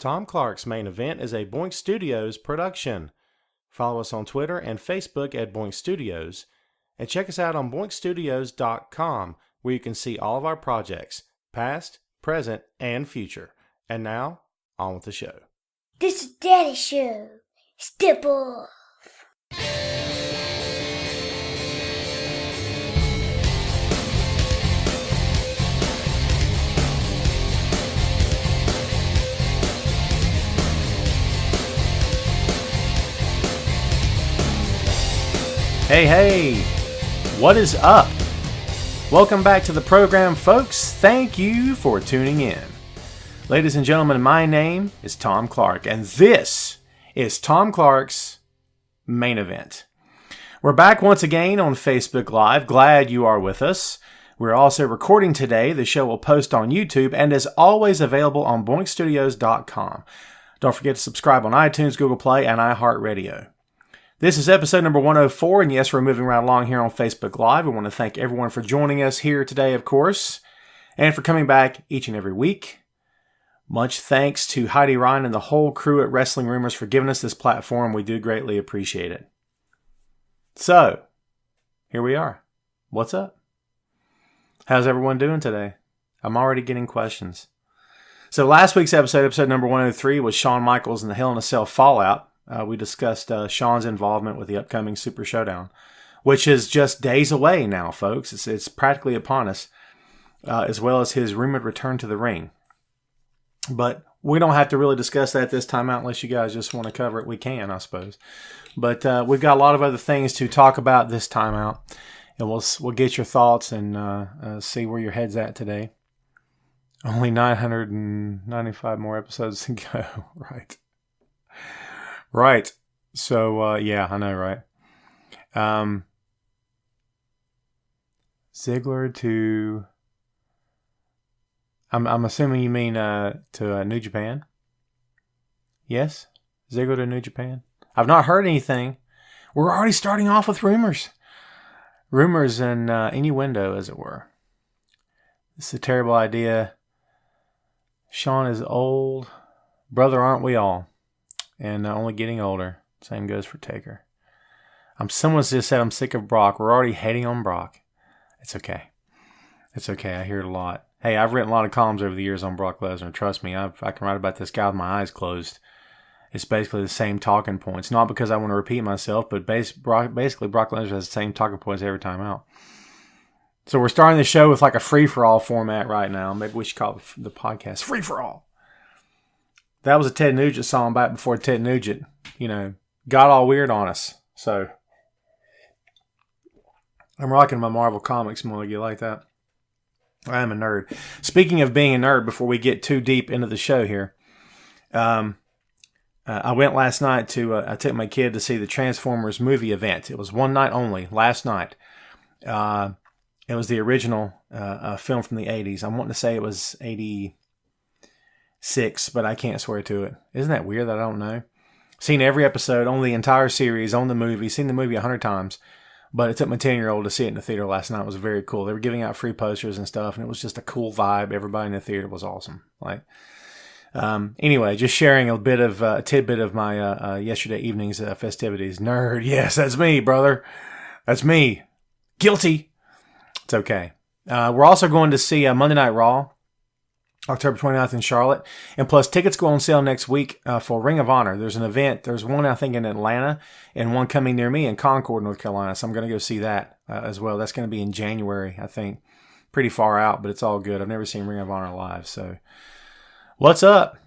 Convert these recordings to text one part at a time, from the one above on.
Tom Clark's Main Event is a Boink Studios production. Follow us on Twitter and Facebook at Boink Studios, and check us out on boinkstudios.com, where you can see all of our projects, past, present, and future. And now, on with the show. This is Daddy's show. Step off. Hey, what is up? Welcome back to the program, folks. Thank you for tuning in. Ladies and gentlemen, my name is Tom Clark, and this is Tom Clark's Main Event. We're back once again on Facebook Live. Glad you are with us. We're also recording today. The show will post on YouTube and is always available on boinkstudios.com. Don't forget to subscribe on iTunes, Google Play, and iHeartRadio. This is episode number 104, and yes, we're moving right along here on Facebook Live. We want to thank everyone for joining us here today, of course, and for coming back each and every week. Much thanks to Heidi Ryan and the whole crew at Wrestling Rumors for giving us this platform. We do greatly appreciate it. So, here we are. What's up? How's everyone doing today? I'm already getting questions. So last week's episode number 103, was Shawn Michaels and the Hell in a Cell Fallout. We discussed Shawn's involvement with the upcoming Super Showdown, which is just days away now, folks. It's practically upon us, as well as his rumored return to the ring. But we don't have to really discuss that this time out unless you guys just want to cover it. We can, I suppose. But we've got a lot of other things to talk about this time out, and we'll get your thoughts and see where your head's at today. Only 995 more episodes to go, right? Right. So, yeah, I know, right? Ziggler to... I'm assuming you mean to New Japan? Yes? Ziggler to New Japan? I've not heard anything. We're already starting off with rumors. Rumors and innuendo, as it were. This is a terrible idea. Shawn is old. Brother, aren't we all? And only getting older. Same goes for Taker. Someone's just said I'm sick of Brock. We're already hating on Brock. It's okay. It's okay. I hear it a lot. Hey, I've written a lot of columns over the years on Brock Lesnar. Trust me, I can write about this guy with my eyes closed. It's basically the same talking points. Not because I want to repeat myself, but basically Brock Lesnar has the same talking points every time out. So we're starting the show with like a free-for-all format right now. Maybe we should call the podcast Free-for-all. That was a Ted Nugent song back before Ted Nugent, got all weird on us. So, I'm rocking my Marvel Comics mug. You like that? I am a nerd. Speaking of being a nerd, before we get too deep into the show here, I went last night I took my kid to see the Transformers movie event. It was one night only, last night. It was the original film from the 80s. I'm wanting to say it was 86, but I can't swear to it. Isn't that weird that I don't know? Seen every episode, on the entire series, on the movie. Seen the movie 100 times. But it took my 10-year-old to see it in the theater last night. It was very cool. They were giving out free posters and stuff, and it was just a cool vibe. Everybody in the theater was awesome. Anyway, just sharing a tidbit of my yesterday evening's festivities. Nerd, yes, that's me, brother. That's me. Guilty. It's okay. We're also going to see Monday Night Raw, October 29th in Charlotte. And plus, tickets go on sale next week for Ring of Honor. There's an event. There's one, I think, in Atlanta and one coming near me in Concord, North Carolina. So I'm going to go see that as well. That's going to be in January, I think. Pretty far out, but it's all good. I've never seen Ring of Honor live. So, what's up?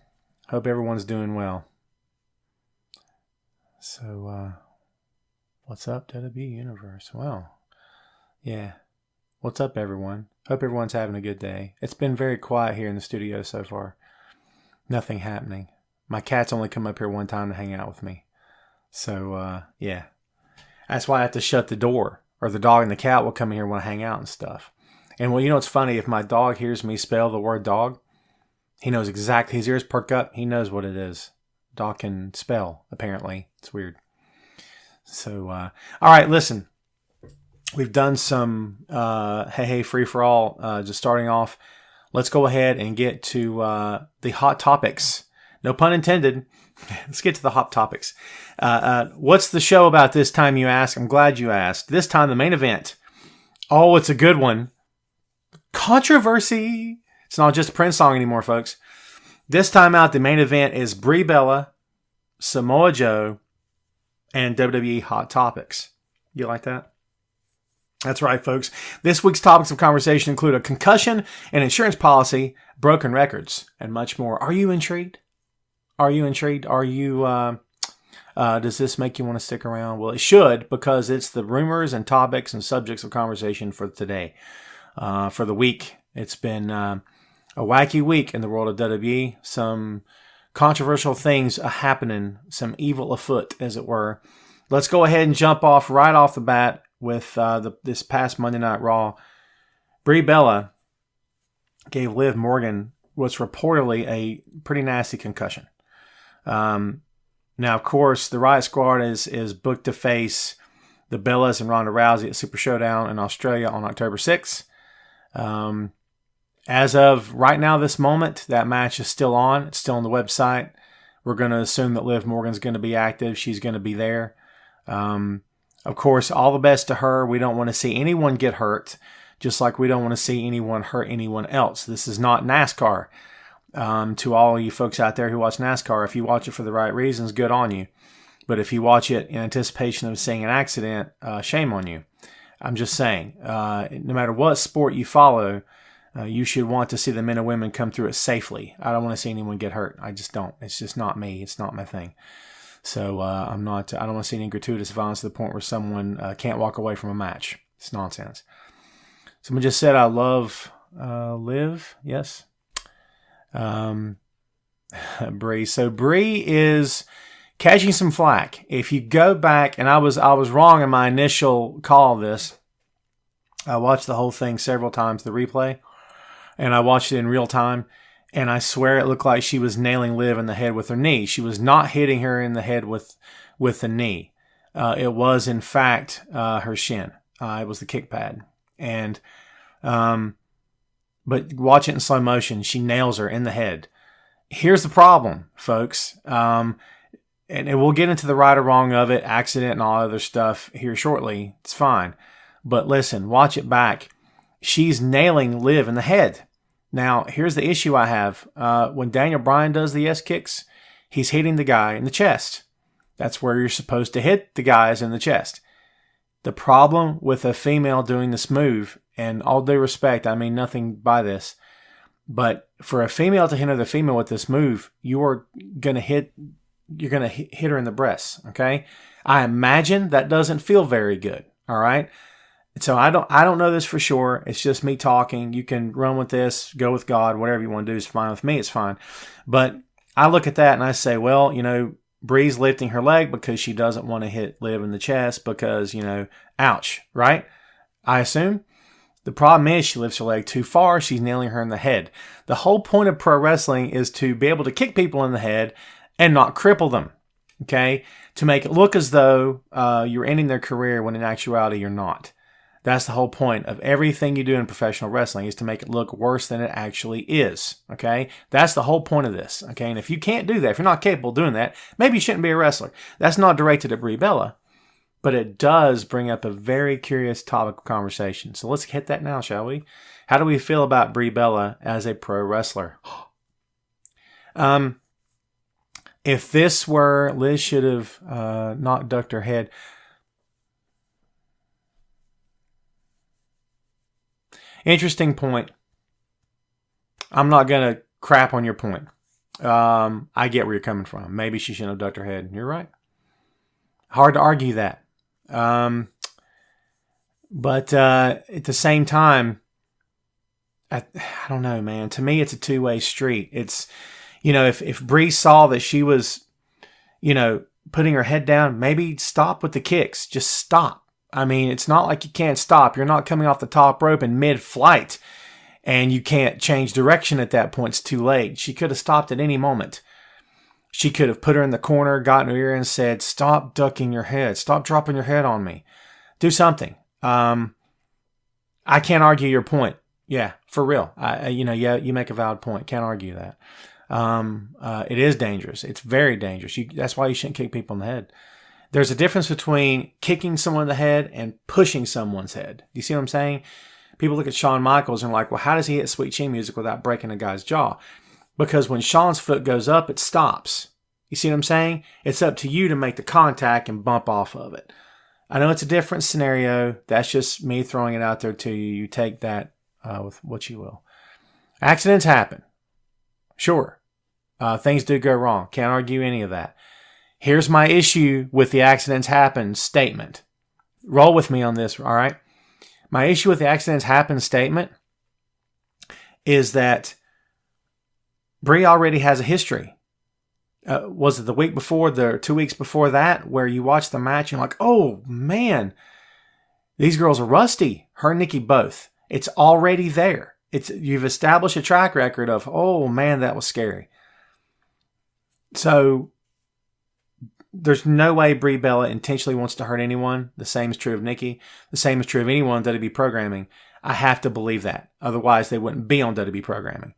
Hope everyone's doing well. So, what's up, WWE Universe? Well, yeah. What's up, everyone? Hope everyone's having a good day. It's been very quiet here in the studio so far. Nothing happening. My cats only come up here one time to hang out with me. So, yeah. That's why I have to shut the door. Or the dog and the cat will come in here and want to hang out and stuff. And, well, it's funny. If my dog hears me spell the word dog, he knows exactly. His ears perk up. He knows what it is. Dog can spell, apparently. It's weird. So, all right, listen. We've done some hey free-for-all, just starting off. Let's go ahead and get to the hot topics No pun intended. Let's get to the hot topics. What's the show about this time, you ask? I'm glad you asked. This time, the main event. Oh, it's a good one. Controversy. It's not just a Prince song anymore, folks. This time out, the main event is Brie Bella, Samoa Joe, and WWE Hot Topics. You like that? That's right, folks. This week's topics of conversation include a concussion, an insurance policy, broken records, and much more. Are you intrigued? Are you intrigued? Does this make you want to stick around? Well, it should, because it's the rumors and topics and subjects of conversation for today, for the week. It's been a wacky week in the world of WWE. Some controversial things happening, some evil afoot, as it were. Let's go ahead and jump off right off the bat with this past Monday Night Raw. Brie Bella gave Liv Morgan what's reportedly a pretty nasty concussion. Now, of course, the Riot Squad is booked to face the Bellas and Ronda Rousey at Super Showdown in Australia on October 6th. As of right now, this moment, that match is still on. It's still on the website. We're going to assume that Liv Morgan's going to be active. She's going to be there. Of course, all the best to her. We don't want to see anyone get hurt, just like we don't want to see anyone hurt anyone else. This is not NASCAR. To all you folks out there who watch NASCAR, if you watch it for the right reasons, good on you. But if you watch it in anticipation of seeing an accident, shame on you. I'm just saying, no matter what sport you follow, you should want to see the men and women come through it safely. I don't want to see anyone get hurt. I just don't. It's just not me. It's not my thing. So I don't want to see any gratuitous violence to the point where someone can't walk away from a match. It's nonsense. Someone just said, I love Liv. Yes. Brie. So Brie is catching some flack. If you go back, and I was wrong in my initial call of this. I watched the whole thing several times, the replay, and I watched it in real time. And I swear it looked like she was nailing Liv in the head with her knee. She was not hitting her in the head with the knee. It was, in fact, her shin. It was the kick pad. And, but watch it in slow motion. She nails her in the head. Here's the problem, folks. And we'll get into the right or wrong of it, accident and all other stuff here shortly. It's fine. But listen, watch it back. She's nailing Liv in the head. Now, here's the issue I have. When Daniel Bryan does the S-kicks, he's hitting the guy in the chest. That's where you're supposed to hit the guys in the chest. The problem with a female doing this move, and all due respect, I mean nothing by this, but for a female to hit another female with this move, you're gonna hit her in the breasts. Okay, I imagine that doesn't feel very good. All right. So I don't know this for sure. It's just me talking. You can run with this, go with God, whatever you want to do is fine with me. It's fine. But I look at that and I say, well, Brie's lifting her leg because she doesn't want to hit Liv in the chest because, ouch, right? I assume. The problem is she lifts her leg too far. She's nailing her in the head. The whole point of pro wrestling is to be able to kick people in the head and not cripple them. Okay? To make it look as though you're ending their career when in actuality you're not. That's the whole point of everything you do in professional wrestling is to make it look worse than it actually is. Okay? That's the whole point of this. Okay? And if you can't do that, if you're not capable of doing that, maybe you shouldn't be a wrestler. That's not directed at Brie Bella, but it does bring up a very curious topic of conversation. So let's hit that now, shall we? How do we feel about Brie Bella as a pro wrestler? If this were, Liz should have not ducked her head. Interesting point. I'm not going to crap on your point. I get where you're coming from. Maybe she shouldn't have ducked her head. You're right. Hard to argue that. But at the same time, I don't know, man. To me, it's a two-way street. It's, if Brie saw that she was, putting her head down, maybe stop with the kicks. Just stop. I mean, it's not like you can't stop. You're not coming off the top rope in mid-flight and you can't change direction at that point. It's too late. She could have stopped at any moment. She could have put her in the corner, gotten her ear and said, stop ducking your head. Stop dropping your head on me. Do something. I can't argue your point. Yeah, for real. You make a valid point. Can't argue that. It is dangerous. It's very dangerous. That's why you shouldn't kick people in the head. There's a difference between kicking someone in the head and pushing someone's head. You see what I'm saying? People look at Shawn Michaels and are like, well, how does he hit Sweet Chin Music without breaking a guy's jaw? Because when Shawn's foot goes up, it stops. You see what I'm saying? It's up to you to make the contact and bump off of it. I know it's a different scenario. That's just me throwing it out there to you. You take that with what you will. Accidents happen. Sure. Things do go wrong. Can't argue any of that. Here's my issue with the accidents happen statement. Roll with me on this, all right? My issue with the accidents happen statement is that Brie already has a history. Was it the week before, the 2 weeks before that, where you watch the match and you're like, oh man, these girls are rusty. Her and Nikki both. It's already there. You've established a track record of, oh man, that was scary. So there's no way Brie Bella intentionally wants to hurt anyone. The same is true of Nikki. The same is true of anyone on WWE programming. I have to believe that. Otherwise, they wouldn't be on WWE programming.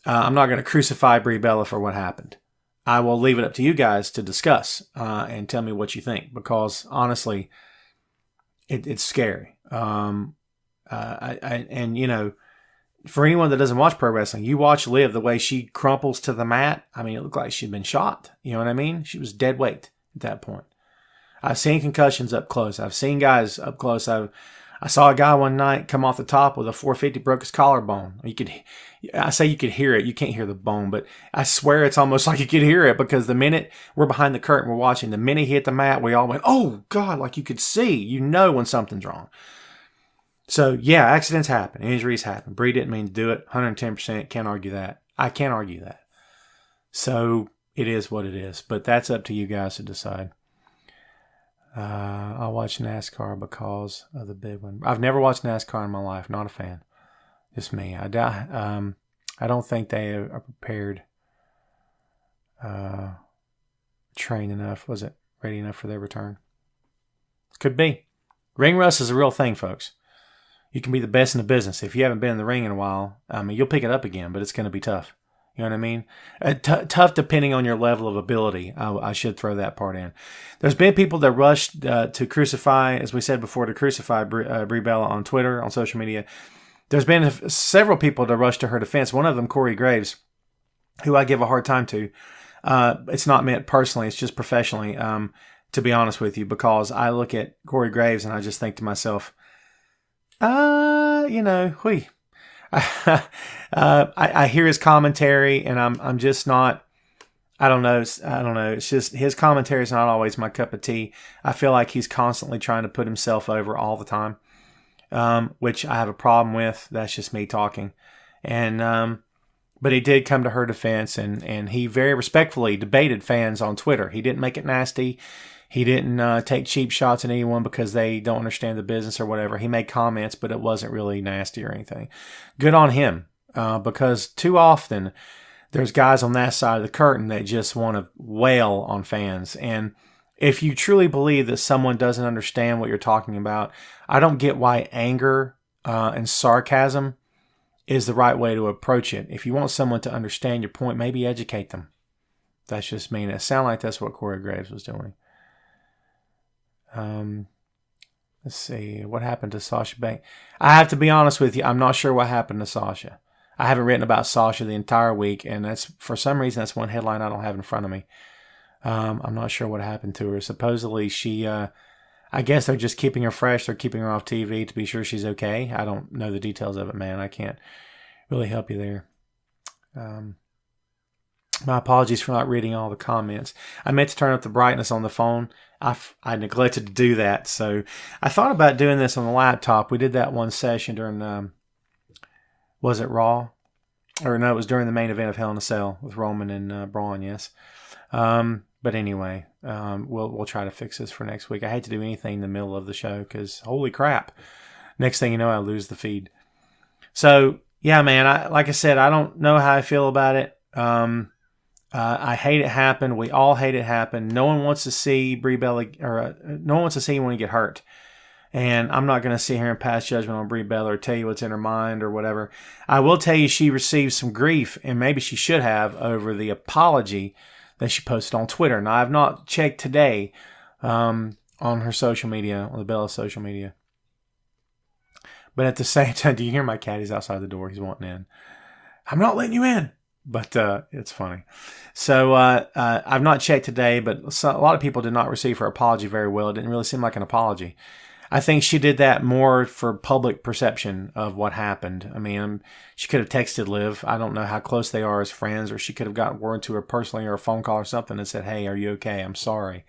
I'm not going to crucify Brie Bella for what happened. I will leave it up to you guys to discuss and tell me what you think, because honestly, it's scary. And you know, for anyone that doesn't watch pro wrestling, you watch Liv, the way she crumples to the mat. I mean, it looked like she'd been shot. You know what I mean? She was dead weight at that point. I've seen concussions up close. I've seen guys up close. I saw a guy one night come off the top with a 450, broke his collarbone. I say you could hear it. You can't hear the bone, but I swear it's almost like you could hear it, because the minute we're behind the curtain, we're watching, the minute he hit the mat, we all went, oh God, like you could see, you know when something's wrong. So yeah, accidents happen. Injuries happen. Brie didn't mean to do it. 110%. Can't argue that. I can't argue that. So it is what it is, but that's up to you guys to decide. I'll watch NASCAR because of the big one. I've never watched NASCAR in my life. Not a fan. Just me. I don't think they are prepared, trained enough. Was it ready enough for their return? Could be. Ring rust is a real thing, folks. You can be the best in the business. If you haven't been in the ring in a while, I mean, you'll pick it up again, but it's going to be tough. You know what I mean? Tough depending on your level of ability. I should throw that part in. There's been people that rushed to crucify, as we said before, to crucify Brie Bella on Twitter, on social media. There's been several people that rushed to her defense. One of them, Corey Graves, who I give a hard time to. It's not meant personally. It's just professionally, to be honest with you, because I look at Corey Graves and I just think to myself, you know, I hear his commentary and I'm just not, I don't know. It's just his commentary is not always my cup of tea. I feel like he's constantly trying to put himself over all the time, which I have a problem with. That's just me talking. And, but he did come to her defense and he very respectfully debated fans on Twitter. He didn't make it nasty. He didn't take cheap shots at anyone because they don't understand the business or whatever. He made comments, but it wasn't really nasty or anything. Good on him, because too often there's guys on that side of the curtain that just want to wail on fans. And if you truly believe that someone doesn't understand what you're talking about, I don't get why anger and sarcasm is the right way to approach it. If you want someone to understand your point, maybe educate them. That's just me. And it sounds like that's what Corey Graves was doing. Let's see. What happened to Sasha Banks? I have to be honest with you. I'm not sure what happened to Sasha. I haven't written about Sasha the entire week, and that's, for some reason, that's one headline I don't have in front of me. I'm not sure what happened to her. Supposedly she, I guess they're just keeping her fresh. They're keeping her off TV to be sure she's okay. I don't know the details of it, man. I can't really help you there. My apologies for not reading all the comments. I meant to turn up the brightness on the phone. I neglected to do that. So I thought about doing this on the laptop. We did that one session during, was it Raw? Or no, it was during the main event of Hell in a Cell with Roman and Braun, yes. But anyway, we'll try to fix this for next week. I hate to do anything in the middle of the show because holy crap. Next thing you know, I lose the feed. So, yeah, man, like I said, I don't know how I feel about it. I hate it happen. We all hate it happen. No one wants to see Brie Bella, or no one wants to see anyone get hurt. And I'm not going to sit here and pass judgment on Brie Bella or tell you what's in her mind or whatever. I will tell you she received some grief, and maybe she should have, over the apology that she posted on Twitter. Now, I've not checked today on her social media, on the Bella social media. But at the same time, do you hear my cat? He's outside the door. He's wanting in. I'm not letting you in. But it's funny. So I've not checked today, but a lot of people did not receive her apology very well. It didn't really seem like an apology. I think she did that more for public perception of what happened. I mean, she could have texted Liv. I don't know how close they are as friends, or she could have gotten word to her personally or a phone call or something and said, hey, are you okay? I'm sorry.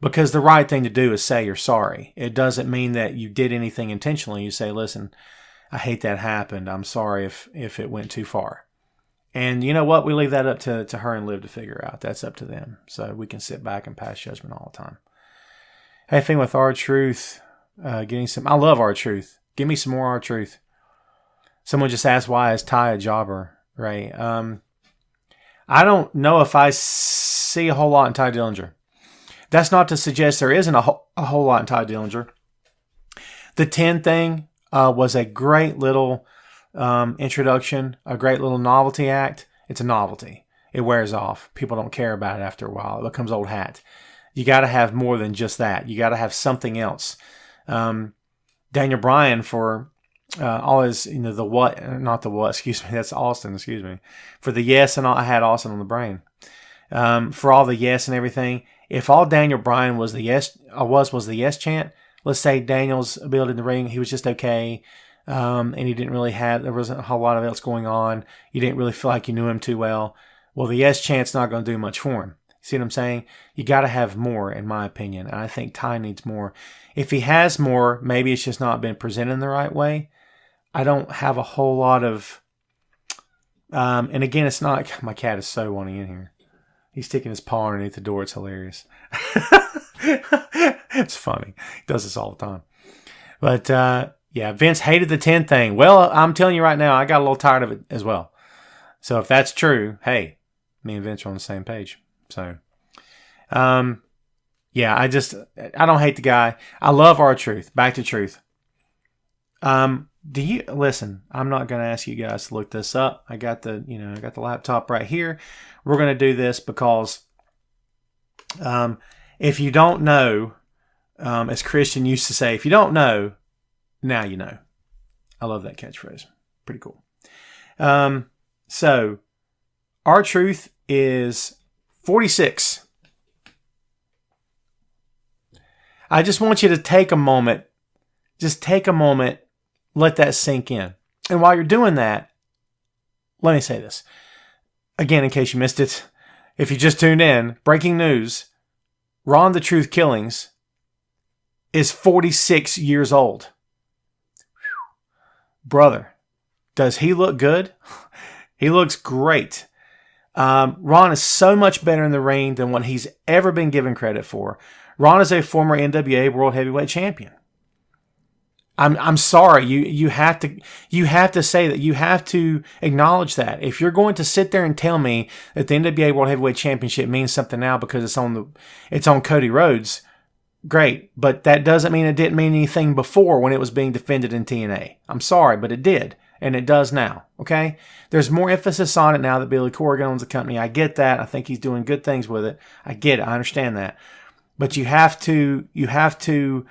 Because the right thing to do is say you're sorry. It doesn't mean that you did anything intentionally. You say, listen, I hate that happened. I'm sorry if it went too far. And you know what? We leave that up to her and Liv to figure out. That's up to them. So we can sit back and pass judgment all the time. Hey, thing with R-Truth, getting some. I love R-Truth. Give me some more R-Truth. Someone just asked, why is Ty a jobber? Right. I don't know if I see a whole lot in Ty Dillinger. That's not to suggest there isn't a whole lot in Ty Dillinger. The 10 thing was a great little introduction, a great little novelty act. It's a novelty. It wears off. People don't care about it after a while. It becomes old hat. You got to have more than just that. You got to have something else. Daniel Bryan, for all his, the what, not the what, excuse me, that's Austin, excuse me. For the yes and all, I had Austin on the brain. For all the yes and everything, if all Daniel Bryan was the yes, was the yes chant, let's say Daniel's ability in the ring, he was just okay. And he didn't really there wasn't a whole lot of else going on. You didn't really feel like you knew him too well. Well, the yes chant's not going to do much for him. See what I'm saying? You got to have more, in my opinion. And I think Ty needs more. If he has more, maybe it's just not been presented in the right way. I don't have a whole lot of, and again, it's not, my cat is so wanting in here. He's sticking his paw underneath the door. It's hilarious. It's funny. He does this all the time. But, yeah, Vince hated the 10 thing. Well, I'm telling you right now, I got a little tired of it as well. So if that's true, hey, me and Vince are on the same page. So, yeah, I don't hate the guy. I love R-Truth. Back to truth. Listen, I'm not going to ask you guys to look this up. I got the laptop right here. We're going to do this because, if you don't know, as Christian used to say, if you don't know, now you know. I love that catchphrase. Pretty cool. So, R-Truth is 46. I just want you to take a moment. Just take a moment. Let that sink in. And while you're doing that, let me say this. Again, in case you missed it, if you just tuned in, breaking news, Ron the Truth Killings is 46 years old. Brother, does he look good? He looks great. Ron is so much better in the ring than what he's ever been given credit for. Ron is a former NWA World Heavyweight Champion. I'm sorry. You have to say that. You have to acknowledge that. If you're going to sit there and tell me that the NWA World Heavyweight Championship means something now because it's on Cody Rhodes, great. But that doesn't mean it didn't mean anything before when it was being defended in TNA. I'm sorry, but it did. And it does now. Okay? There's more emphasis on it now that Billy Corgan owns the company. I get that. I think he's doing good things with it. I get it. I understand that. But you have to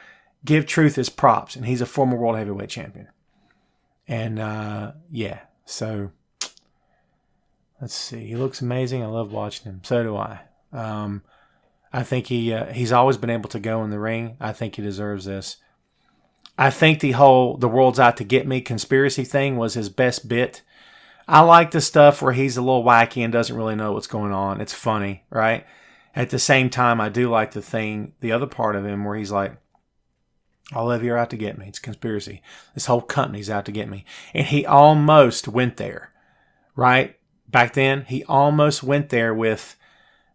give Truth his props, and he's a former World Heavyweight Champion. And, yeah, so let's see. He looks amazing. I love watching him. So do I. I think he's always been able to go in the ring. I think he deserves this. I think the world's out to get me conspiracy thing was his best bit. I like the stuff where he's a little wacky and doesn't really know what's going on. It's funny, right? At the same time, I do like the other part of him where he's like, all of you are out to get me. It's conspiracy. This whole company's out to get me. And he almost went there, right? Back then, he almost went there with,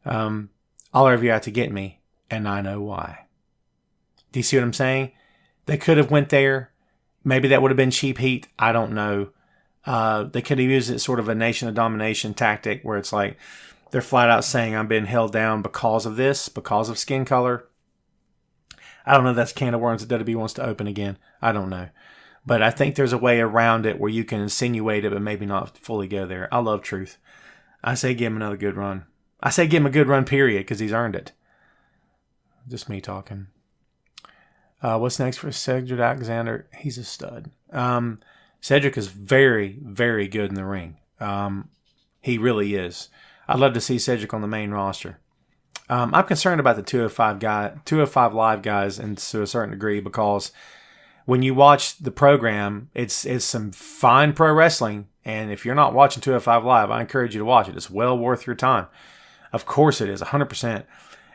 all of you are out to get me, and I know why. Do you see what I'm saying? They could have went there. Maybe that would have been cheap heat. I don't know. They could have used it sort of a nation of domination tactic where it's like they're flat out saying I'm being held down because of this, because of skin color. I don't know if that's a can of worms that WWE wants to open again. I don't know. But I think there's a way around it where you can insinuate it, but maybe not fully go there. I love Truth. I say give him another good run. I say give him a good run, period, because he's earned it. Just me talking. What's next for Cedric Alexander? He's a stud. Cedric is very, very good in the ring. He really is. I'd love to see Cedric on the main roster. I'm concerned about the 205 Live guys, and to a certain degree, because when you watch the program, it's some fine pro wrestling. And if you're not watching 205 Live, I encourage you to watch it. It's well worth your time. Of course it is, 100%.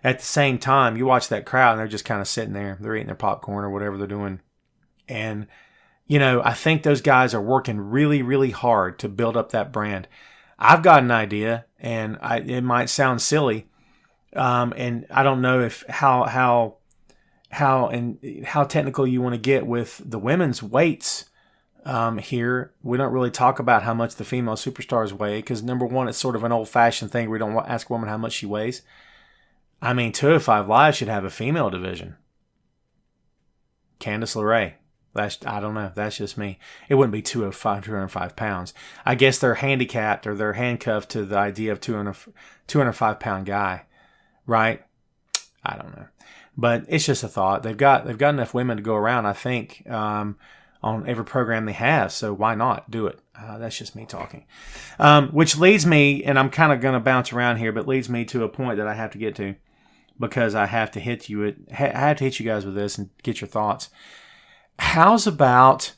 At the same time, you watch that crowd, and they're just kind of sitting there. They're eating their popcorn or whatever they're doing. And, I think those guys are working really, really hard to build up that brand. I've got an idea, and it might sound silly, and I don't know if how technical you want to get with the women's weights here. We don't really talk about how much the female superstars weigh because, number one, it's sort of an old-fashioned thing. We don't ask a woman how much she weighs. 205 Live should have a female division. Candice LeRae. I don't know. That's just me. It wouldn't be 205 pounds. I guess they're handicapped or they're handcuffed to the idea of 205-pound guy, right? I don't know. But it's just a thought. They've got enough women to go around, I think, on every program they have. So why not do it? That's just me talking. Which leads me, and I'm kind of going to bounce around here, but leads me to a point that I have to get to because I have to hit you guys with this and get your thoughts. How's about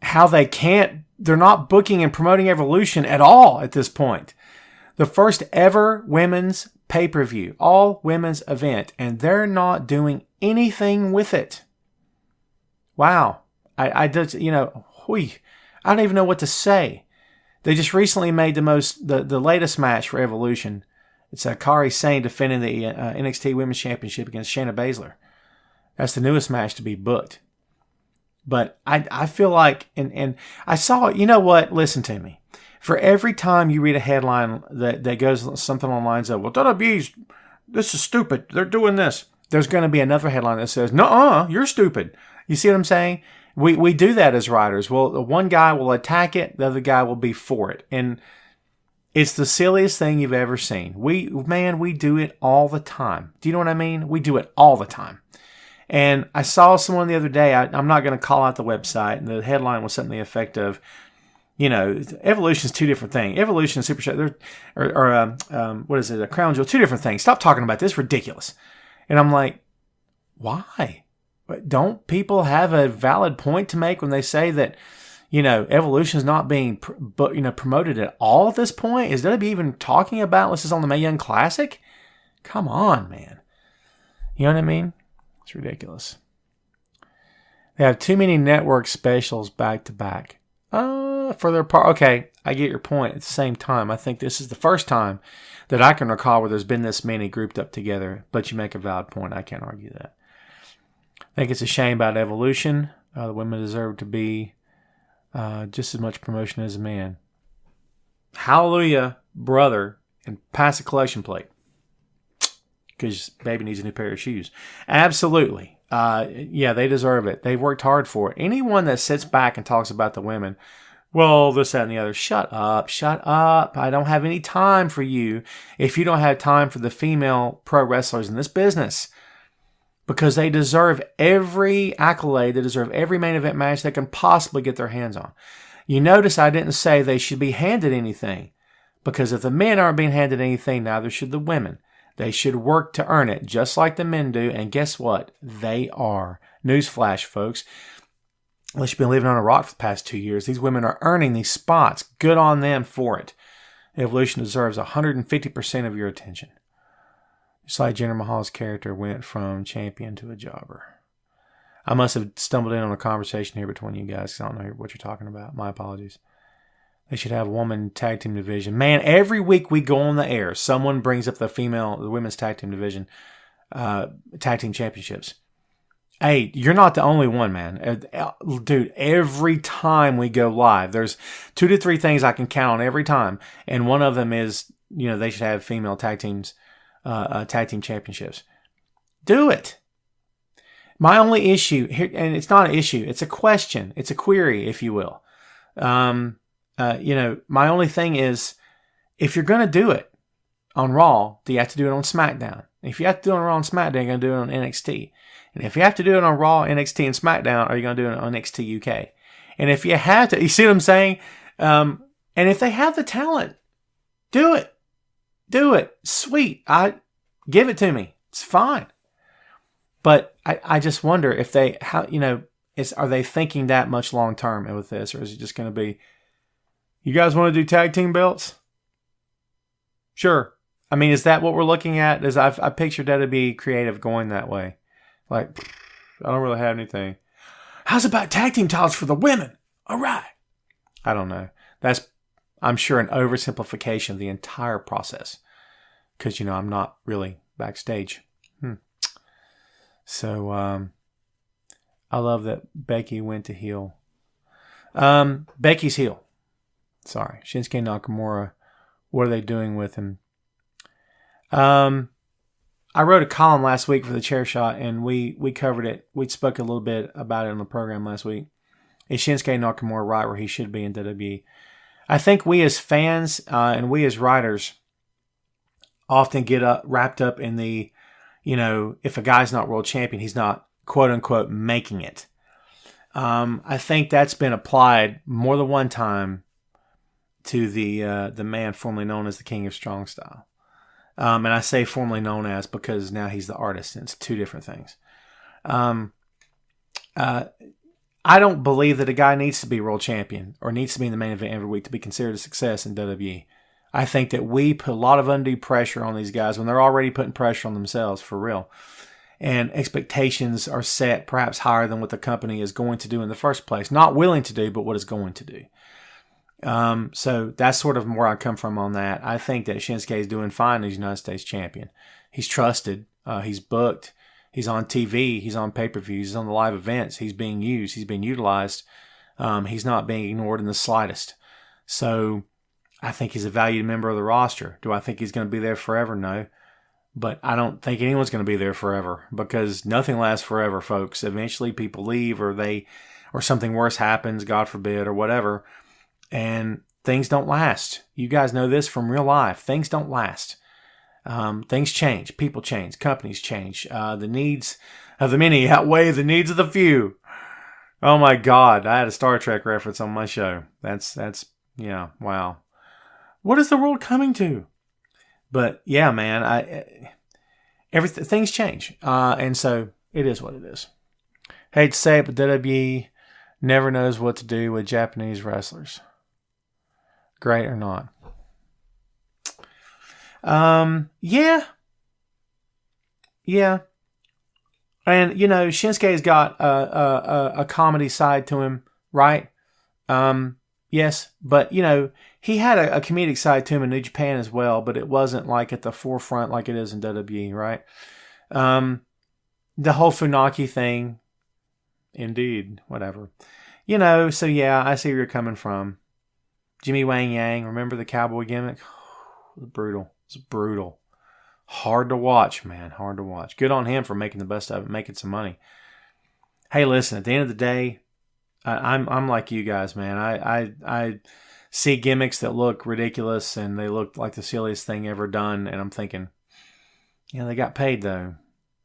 how they're not booking and promoting Evolution at all at this point? The first ever women's pay-per-view, all women's event, and they're not doing anything with it. Wow. I don't even know what to say. They just recently made the latest match for Evolution. It's Kairi Sane defending the NXT Women's Championship against Shayna Baszler. That's the newest match to be booked. But I feel like, and I saw, you know what? Listen to me. For every time you read a headline that goes something along the lines of, well, WWE's, this is stupid. They're doing this. There's going to be another headline that says, nuh-uh, you're stupid. You see what I'm saying? We do that as writers. Well, one guy will attack it. The other guy will be for it. And it's the silliest thing you've ever seen. We do it all the time. Do you know what I mean? We do it all the time. And I saw someone the other day, I'm not going to call out the website, and the headline was something to the effect of, Evolution is two different things. Evolution and Super Show, what is it, a Crown Jewel, two different things. Stop talking about this, ridiculous. And I'm like, why? Don't people have a valid point to make when they say that, Evolution is not being promoted at all at this point? Is WWE even talking about this is on the Mae Young Classic? Come on, man. You know what I mean? It's ridiculous. They have too many network specials back to back. For their part, okay, I get your point. At the same time, I think this is the first time that I can recall where there's been this many grouped up together. But you make a valid point. I can't argue that. I think it's a shame about Evolution. The women deserve to be just as much promotion as a man. Hallelujah, brother, and pass a collection plate. Because baby needs a new pair of shoes. Absolutely. Yeah, they deserve it. They've worked hard for it. Anyone that sits back and talks about the women, well, this, that, and the other, shut up. I don't have any time for you if you don't have time for the female pro wrestlers in this business. Because they deserve every accolade. They deserve every main event match they can possibly get their hands on. You notice I didn't say they should be handed anything. Because if the men aren't being handed anything, neither should the women. They should work to earn it, just like the men do. And guess what? They are. Newsflash, folks. Unless you've been living on a rock for the past 2 years, these women are earning these spots. Good on them for it. Evolution deserves 150% of your attention. Just like Jinder Mahal's character went from champion to a jobber. I must have stumbled in on a conversation here between you guys, because I don't know what you're talking about. My apologies. They should have a woman tag team division. Man, every week we go on the air, someone brings up the women's tag team division, tag team championships. Hey, you're not the only one, man. Dude, every time we go live, there's 2 to 3 things I can count on every time. And one of them is, they should have female tag team championships. Do it. My only issue here, and it's not an issue, it's a question, it's a query, if you will. My only thing is, if you're going to do it on Raw, do you have to do it on SmackDown? If you have to do it on Raw and SmackDown, you're going to do it on NXT. And if you have to do it on Raw, NXT, and SmackDown, are you going to do it on NXT UK? And if you have to, you see what I'm saying? And if they have the talent, do it. Do it. Sweet. Give it to me. It's fine. But I just wonder if are they thinking that much long term with this, or is it just going to be, you guys want to do tag team belts? Sure. I mean, is that what we're looking at? I pictured that to be creative going that way. Like, I don't really have anything. How's about tag team titles for the women? All right. I don't know. That's, I'm sure, an oversimplification of the entire process. Because, I'm not really backstage. So, I love that Becky went to heel. Becky's heel. Sorry. Shinsuke Nakamura. What are they doing with him? I wrote a column last week for the Chairshot, and we covered it. We spoke a little bit about it on the program last week. Is Shinsuke Nakamura right where he should be in WWE? I think we as fans and we as writers often get wrapped up in the, if a guy's not world champion, he's not, quote unquote, making it. I think that's been applied more than one time to the man formerly known as the King of Strong Style. And I say formerly known as because now he's the artist, and it's two different things. I don't believe that a guy needs to be world champion or needs to be in the main event every week to be considered a success in WWE. I think that we put a lot of undue pressure on these guys when they're already putting pressure on themselves, for real. And expectations are set perhaps higher than what the company is going to do in the first place. Not willing to do, but what it's going to do. So that's sort of where I come from on that. I think that Shinsuke is doing fine as United States champion. He's trusted. He's booked. He's on TV. He's on pay-per-views. He's on the live events. He's being used. He's being utilized. He's not being ignored in the slightest. So I think he's a valued member of the roster. Do I think he's going to be there forever? No. But I don't think anyone's going to be there forever because nothing lasts forever, folks. Eventually people leave or something worse happens, God forbid, or whatever. And things don't last. You guys know this from real life. Things don't last. Things change. People change. Companies change. The needs of the many outweigh the needs of the few. Oh my God. I had a Star Trek reference on my show. That's wow. What is the world coming to? But yeah, man, things change. And so it is what it is. Hate to say it, but WWE never knows what to do with Japanese wrestlers. Great or not. Yeah. And, Shinsuke's got a comedy side to him, right? Yes, but, he had a comedic side to him in New Japan as well, but it wasn't like at the forefront like it is in WWE, right? The whole Funaki thing, indeed, whatever. So yeah, I see where you're coming from. Jimmy Wang Yang, remember the cowboy gimmick? It was brutal. It's brutal. Hard to watch, man. Hard to watch. Good on him for making the best of it, making some money. Hey, listen, at the end of the day, I'm like you guys, man. I see gimmicks that look ridiculous and they look like the silliest thing ever done, and I'm thinking, they got paid though.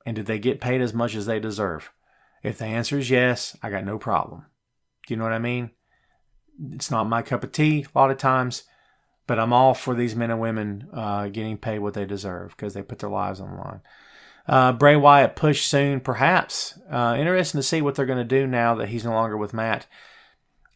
And did they get paid as much as they deserve? If the answer is yes, I got no problem. Do you know what I mean? It's not my cup of tea a lot of times, but I'm all for these men and women getting paid what they deserve because they put their lives on the line. Bray Wyatt push soon, perhaps. Interesting to see what they're going to do now that he's no longer with Matt.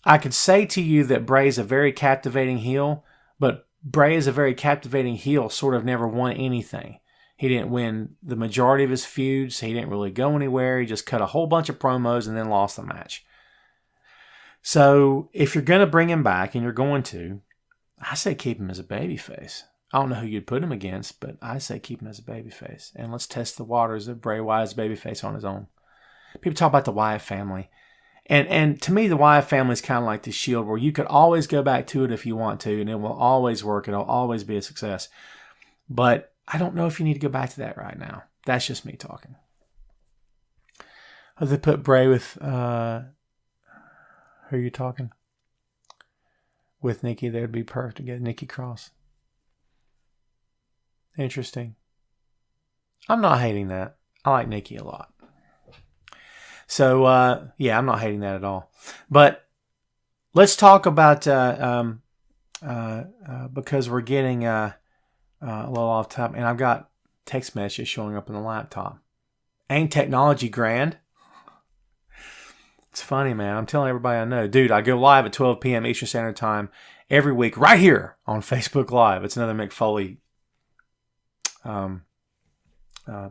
I could say to you that Bray's a very captivating heel, but Bray is a very captivating heel, sort of never won anything. He didn't win the majority of his feuds. He didn't really go anywhere. He just cut a whole bunch of promos and then lost the match. So if you're going to bring him back, and you're going to, I say keep him as a babyface. I don't know who you'd put him against, but I say keep him as a babyface. And let's test the waters of Bray Wyatt's babyface on his own. People talk about the Wyatt family. And to me, the Wyatt family is kind of like the Shield, where you could always go back to it if you want to, and it will always work. It'll always be a success. But I don't know if you need to go back to that right now. That's just me talking. Oh, they put Bray with, who are you talking? With Nikki, they would be perfect to get Nikki Cross. Interesting. I'm not hating that. I like Nikki a lot. So, yeah, I'm not hating that at all. But let's talk about, because we're getting a little off topic, and I've got text messages showing up on the laptop. Ain't technology grand? It's funny, man. I'm telling everybody I know. Dude, I go live at 12 p.m. Eastern Standard Time every week right here on Facebook Live. It's another Mick Foley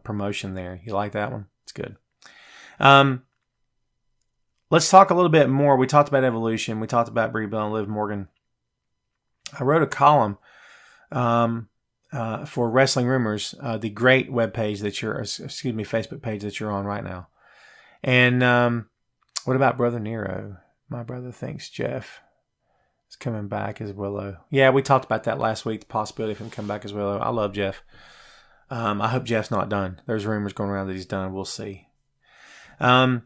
promotion there. You like that one? It's good. Let's talk a little bit more. We talked about Evolution. We talked about Brie Bella and Liv Morgan. I wrote a column for Wrestling Rumors, the great webpage that Facebook page that you're on right now. And what about Brother Nero? My brother thinks Jeff is coming back as Willow. Yeah, we talked about that last week, the possibility of him coming back as Willow. I love Jeff. I hope Jeff's not done. There's rumors going around that he's done. We'll see. So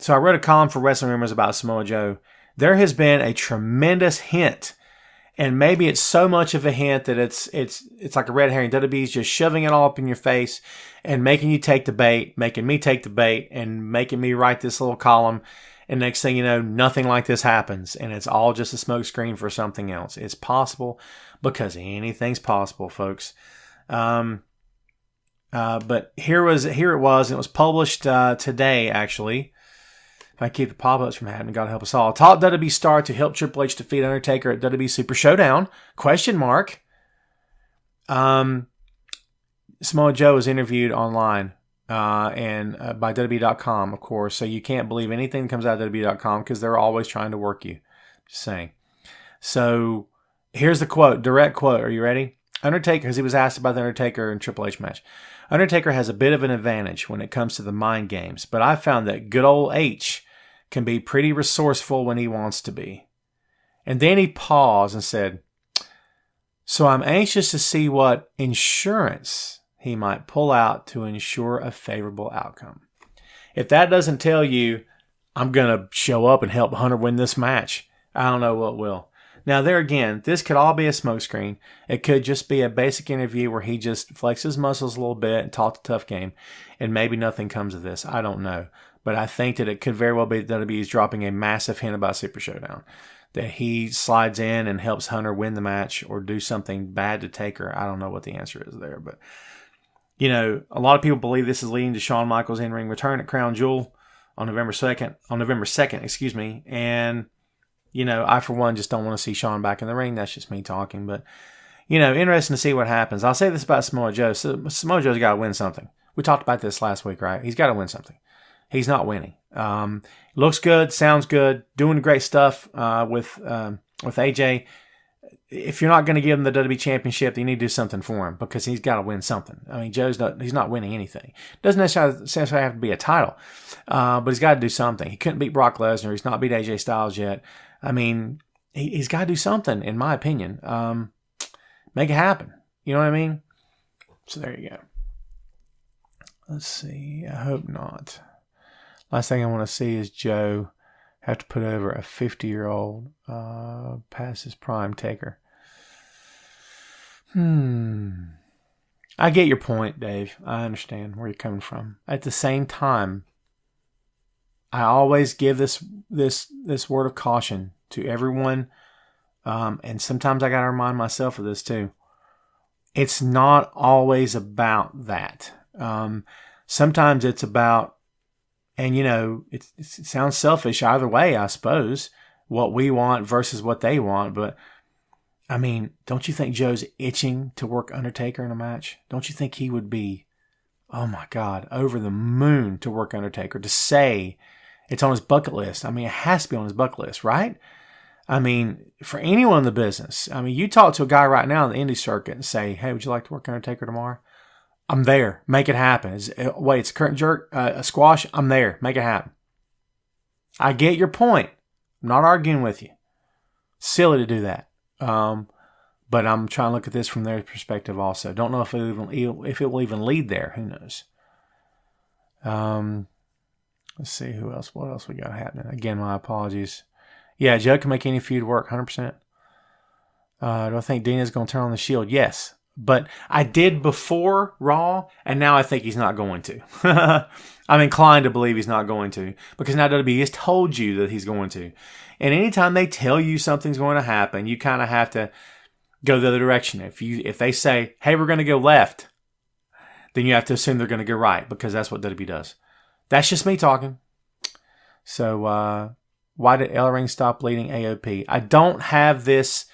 I wrote a column for Wrestling Rumors about Samoa Joe. There has been a tremendous hint, and maybe it's so much of a hint that it's like a red herring. WWE's just shoving it all up in your face and making you take the bait, making me take the bait, and making me write this little column. And next thing you know, nothing like this happens, and it's all just a smokescreen for something else. It's possible because anything's possible, folks. But here it was, and it was published today, actually. If I keep the pop-ups from happening, God help us all. Top WWE star to help Triple H defeat Undertaker at WWE Super Showdown? ? Samoa Joe was interviewed online and by WWE.com, of course. So you can't believe anything that comes out of WWE.com because they're always trying to work you. Just saying. So here's the quote, direct quote. Are you ready? Undertaker, because he was asked about the Undertaker and Triple H match. Undertaker has a bit of an advantage when it comes to the mind games, but I found that good old H can be pretty resourceful when he wants to be. And then he paused and said, so I'm anxious to see what insurance he might pull out to ensure a favorable outcome. If that doesn't tell you, I'm going to show up and help Hunter win this match, I don't know what will. Now, there again, this could all be a smokescreen. It could just be a basic interview where he just flexes his muscles a little bit and talks a tough game, and maybe nothing comes of this. I don't know. But I think that it could very well be that WWE is dropping a massive hint about Super Showdown. That he slides in and helps Hunter win the match or do something bad to Taker. I don't know what the answer is there. But, you know, a lot of people believe this is leading to Shawn Michaels' in-ring return at Crown Jewel on November 2nd. And, you know, I, for one, just don't want to see Shawn back in the ring. That's just me talking. But, you know, interesting to see what happens. I'll say this about Samoa Joe. So, Samoa Joe's got to win something. We talked about this last week, right? He's got to win something. He's not winning. Looks good, sounds good, doing great stuff with AJ. If you're not going to give him the WWE Championship, you need to do something for him because he's got to win something. I mean, he's not winning anything. Doesn't necessarily have to be a title, but he's got to do something. He couldn't beat Brock Lesnar. He's not beat AJ Styles yet. I mean, he's got to do something, in my opinion. Make it happen. You know what I mean? So there you go. Let's see. I hope not. Last thing I want to see is Joe have to put over a 50-year-old past his prime Taker. I get your point, Dave. I understand where you're coming from. At the same time, I always give this word of caution to everyone, and sometimes I got to remind myself of this too. It's not always about that. Sometimes it's about, and, you know, it sounds selfish either way, I suppose, what we want versus what they want. But, I mean, don't you think Joe's itching to work Undertaker in a match? Don't you think he would be, oh, my God, over the moon to work Undertaker, to say it's on his bucket list? I mean, it has to be on his bucket list, right? I mean, for anyone in the business, I mean, you talk to a guy right now in the indie circuit and say, hey, would you like to work Undertaker tomorrow? I'm there. Make it happen. It's a curtain jerk, a squash. I'm there. Make it happen. I get your point. I'm not arguing with you. Silly to do that. But I'm trying to look at this from their perspective also. Don't know if it will even lead there. Who knows? Let's see who else. What else we got happening? Again, my apologies. Yeah, Joe can make any feud work, 100%. Do I think Dina's going to turn on the Shield? Yes. But I did before Raw, and now I think he's not going to. I'm inclined to believe he's not going to, because now WWE has told you that he's going to. And anytime they tell you something's going to happen, you kind of have to go the other direction. If they say, hey, we're going to go left, then you have to assume they're going to go right, because that's what WWE does. That's just me talking. So, why did Ellering stop leading AOP? I don't have this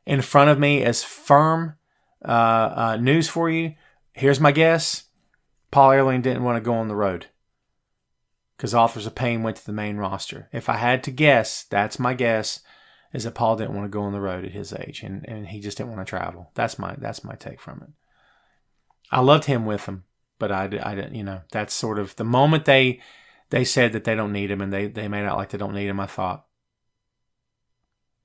in front of me as firm news for you. Here's my guess. Paul Ellering didn't want to go on the road because Authors of Pain went to the main roster. If I had to guess, that's my guess, is that Paul didn't want to go on the road at his age, and he just didn't want to travel. That's my take from it. I loved him with him, but I didn't. That's sort of the moment they said that they don't need him, and they made out like they don't need him. I thought,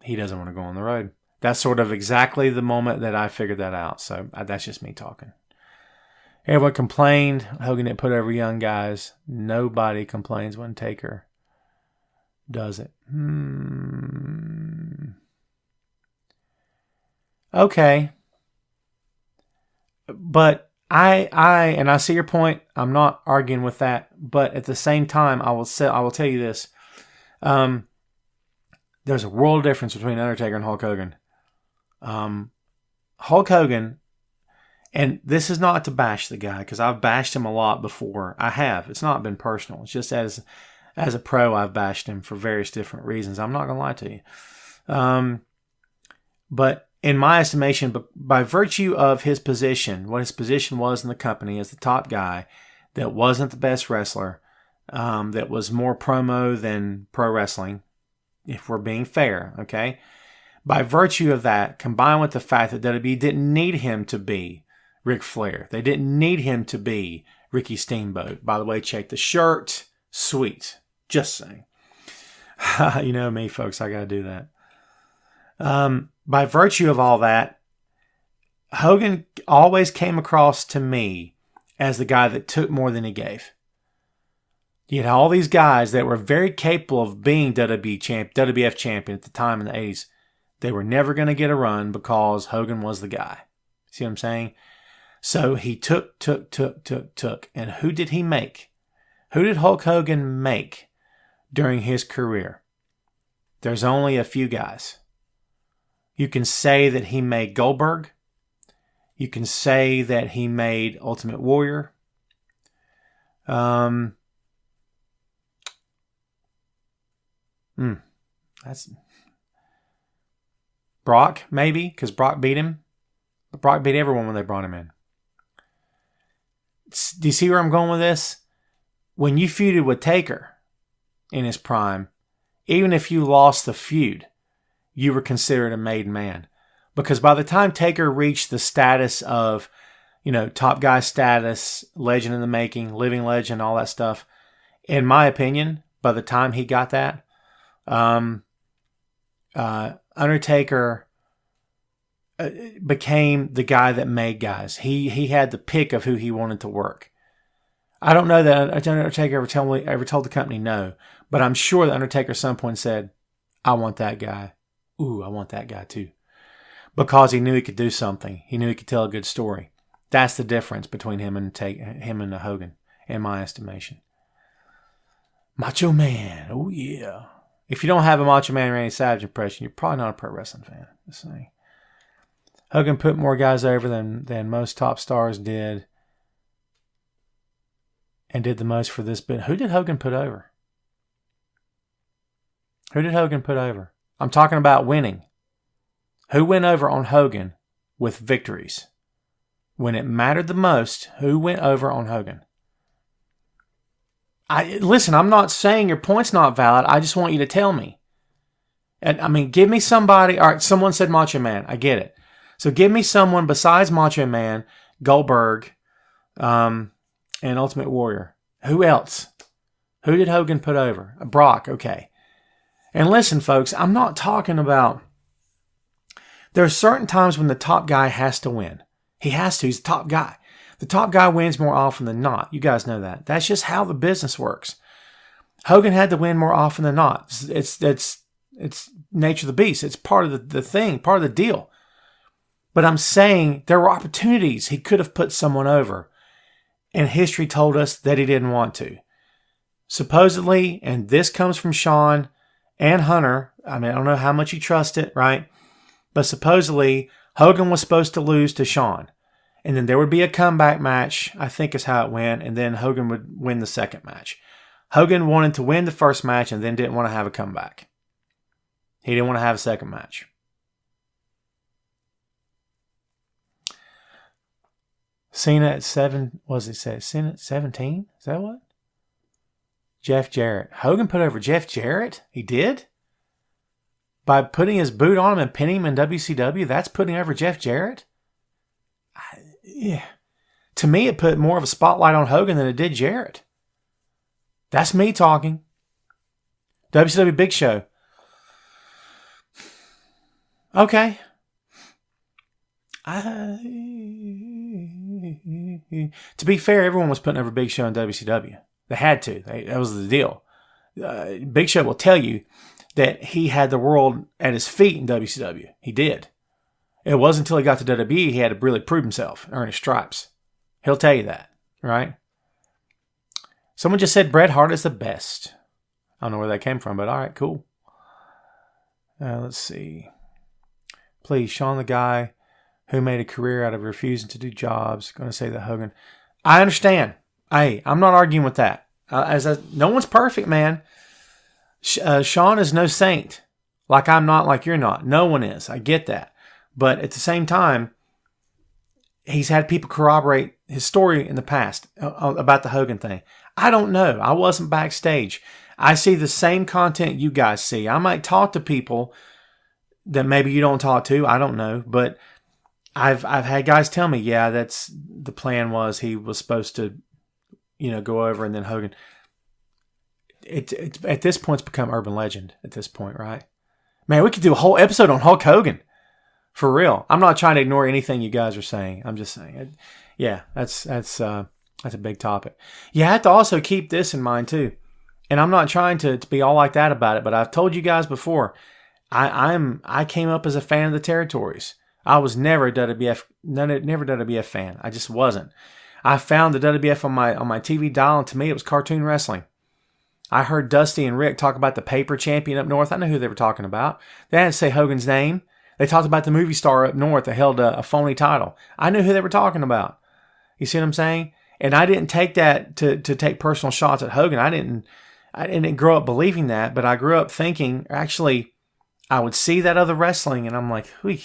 he doesn't want to go on the road. That's sort of exactly the moment that I figured that out. So that's just me talking. Everyone complained Hogan didn't put over young guys. Nobody complains when Taker does it. Okay. But I see your point. I'm not arguing with that. But at the same time, I will tell you this. There's a world of difference between Undertaker and Hulk Hogan. Hulk Hogan, and this is not to bash the guy, because I've bashed him a lot before. I have. It's not been personal. It's just as a pro, I've bashed him for various different reasons. I'm not going to lie to you. But in my estimation, by virtue of his position, what his position was in the company as the top guy, that wasn't the best wrestler, that was more promo than pro wrestling, if we're being fair, okay? By virtue of that, combined with the fact that WWE didn't need him to be Ric Flair. They didn't need him to be Ricky Steamboat. By the way, check the shirt. Sweet. Just saying. You know me, folks. I got to do that. By virtue of all that, Hogan always came across to me as the guy that took more than he gave. You had all these guys that were very capable of being WWF champion at the time in the 80s. They were never going to get a run because Hogan was the guy. See what I'm saying? So he took. And who did he make? Who did Hulk Hogan make during his career? There's only a few guys. You can say that he made Goldberg. You can say that he made Ultimate Warrior. That's Brock, maybe, because Brock beat him. But Brock beat everyone when they brought him in. Do you see where I'm going with this? When you feuded with Taker in his prime, even if you lost the feud, you were considered a made man. Because by the time Taker reached the status of, top guy status, legend in the making, living legend, all that stuff, in my opinion, by the time he got that, Undertaker became the guy that made guys. He had the pick of who he wanted to work. I don't know that Undertaker ever told the company no, but I'm sure that Undertaker at some point said, I want that guy. Ooh, I want that guy too. Because he knew he could do something. He knew he could tell a good story. That's the difference between him and Hogan, in my estimation. Macho Man. Oh, yeah. If you don't have a Macho Man Randy Savage impression, you're probably not a pro wrestling fan. Just saying. Hogan put more guys over than most top stars did, and did the most for this bit. Who did Hogan put over? Who did Hogan put over? I'm talking about winning. Who went over on Hogan with victories? When it mattered the most, who went over on Hogan? Listen, I'm not saying your point's not valid. I just want you to tell me. And give me somebody. All right, someone said Macho Man. I get it. So give me someone besides Macho Man, Goldberg, and Ultimate Warrior. Who else? Who did Hogan put over? Brock, okay. And listen, folks, I'm not talking about... There are certain times when the top guy has to win. He has to. He's the top guy. The top guy wins more often than not. You guys know that. That's just how the business works. Hogan had to win more often than not. It's nature of the beast. It's part of the thing, part of the deal. But I'm saying there were opportunities he could have put someone over. And history told us that he didn't want to. Supposedly, and this comes from Shawn and Hunter. I mean, I don't know how much you trust it, right? But supposedly, Hogan was supposed to lose to Shawn. And then there would be a comeback match, I think is how it went. And then Hogan would win the second match. Hogan wanted to win the first match and then didn't want to have a comeback. He didn't want to have a second match. Cena at 7, what does it say? Cena at 17? Is that what? Jeff Jarrett. Hogan put over Jeff Jarrett? He did? By putting his boot on him and pinning him in WCW, that's putting over Jeff Jarrett? Yeah. To me, it put more of a spotlight on Hogan than it did Jarrett. That's me talking. WCW Big Show. Okay. To be fair, everyone was putting over Big Show in WCW. They had to. That was the deal. Big Show will tell you that he had the world at his feet in WCW. He did. It wasn't until he got to WWE he had to really prove himself, earn his stripes. He'll tell you that, right? Someone just said Bret Hart is the best. I don't know where that came from, but all right, cool. Let's see. Please, Shawn the guy who made a career out of refusing to do jobs. Going to say that Hogan. I understand. Hey, I'm not arguing with that. No one's perfect, man. Shawn is no saint. Like I'm not, like you're not. No one is. I get that. But at the same time, he's had people corroborate his story in the past about the Hogan thing. I don't know. I wasn't backstage. I see the same content you guys see. I might talk to people that maybe you don't talk to. I don't know. But I've had guys tell me, yeah, that's the plan was he was supposed to, go over and then Hogan. It's at this point, it's become urban legend at this point, right? Man, we could do a whole episode on Hulk Hogan. For real. I'm not trying to ignore anything you guys are saying. I'm just saying, that's a big topic. You have to also keep this in mind too. And I'm not trying to be all like that about it, but I've told you guys before, I came up as a fan of the territories. I was never a WWF fan. I just wasn't. I found the WWF on my TV dial, and to me it was cartoon wrestling. I heard Dusty and Rick talk about the paper champion up north. I know who they were talking about. They didn't say Hogan's name. They talked about the movie star up north that held a phony title. I knew who they were talking about. You see what I'm saying? And I didn't take that to take personal shots at Hogan. I didn't grow up believing that, but I grew up thinking, actually, I would see that other wrestling, and I'm like, whee.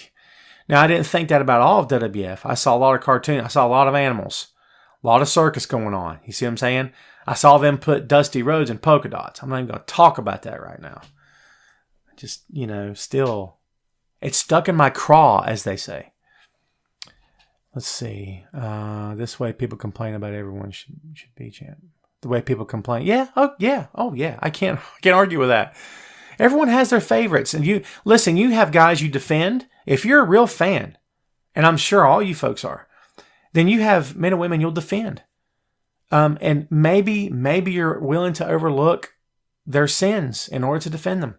Now, I didn't think that about all of WWF. I saw a lot of cartoons. I saw a lot of animals. A lot of circus going on. You see what I'm saying? I saw them put Dusty Rhodes in polka dots. I'm not even going to talk about that right now. Just, still, it's stuck in my craw, as they say. Let's see. This way people complain about everyone should be champ. The way people complain. Yeah. Oh, yeah. I can't argue with that. Everyone has their favorites. And you have guys you defend. If you're a real fan, and I'm sure all you folks are, then you have men and women you'll defend. And maybe you're willing to overlook their sins in order to defend them.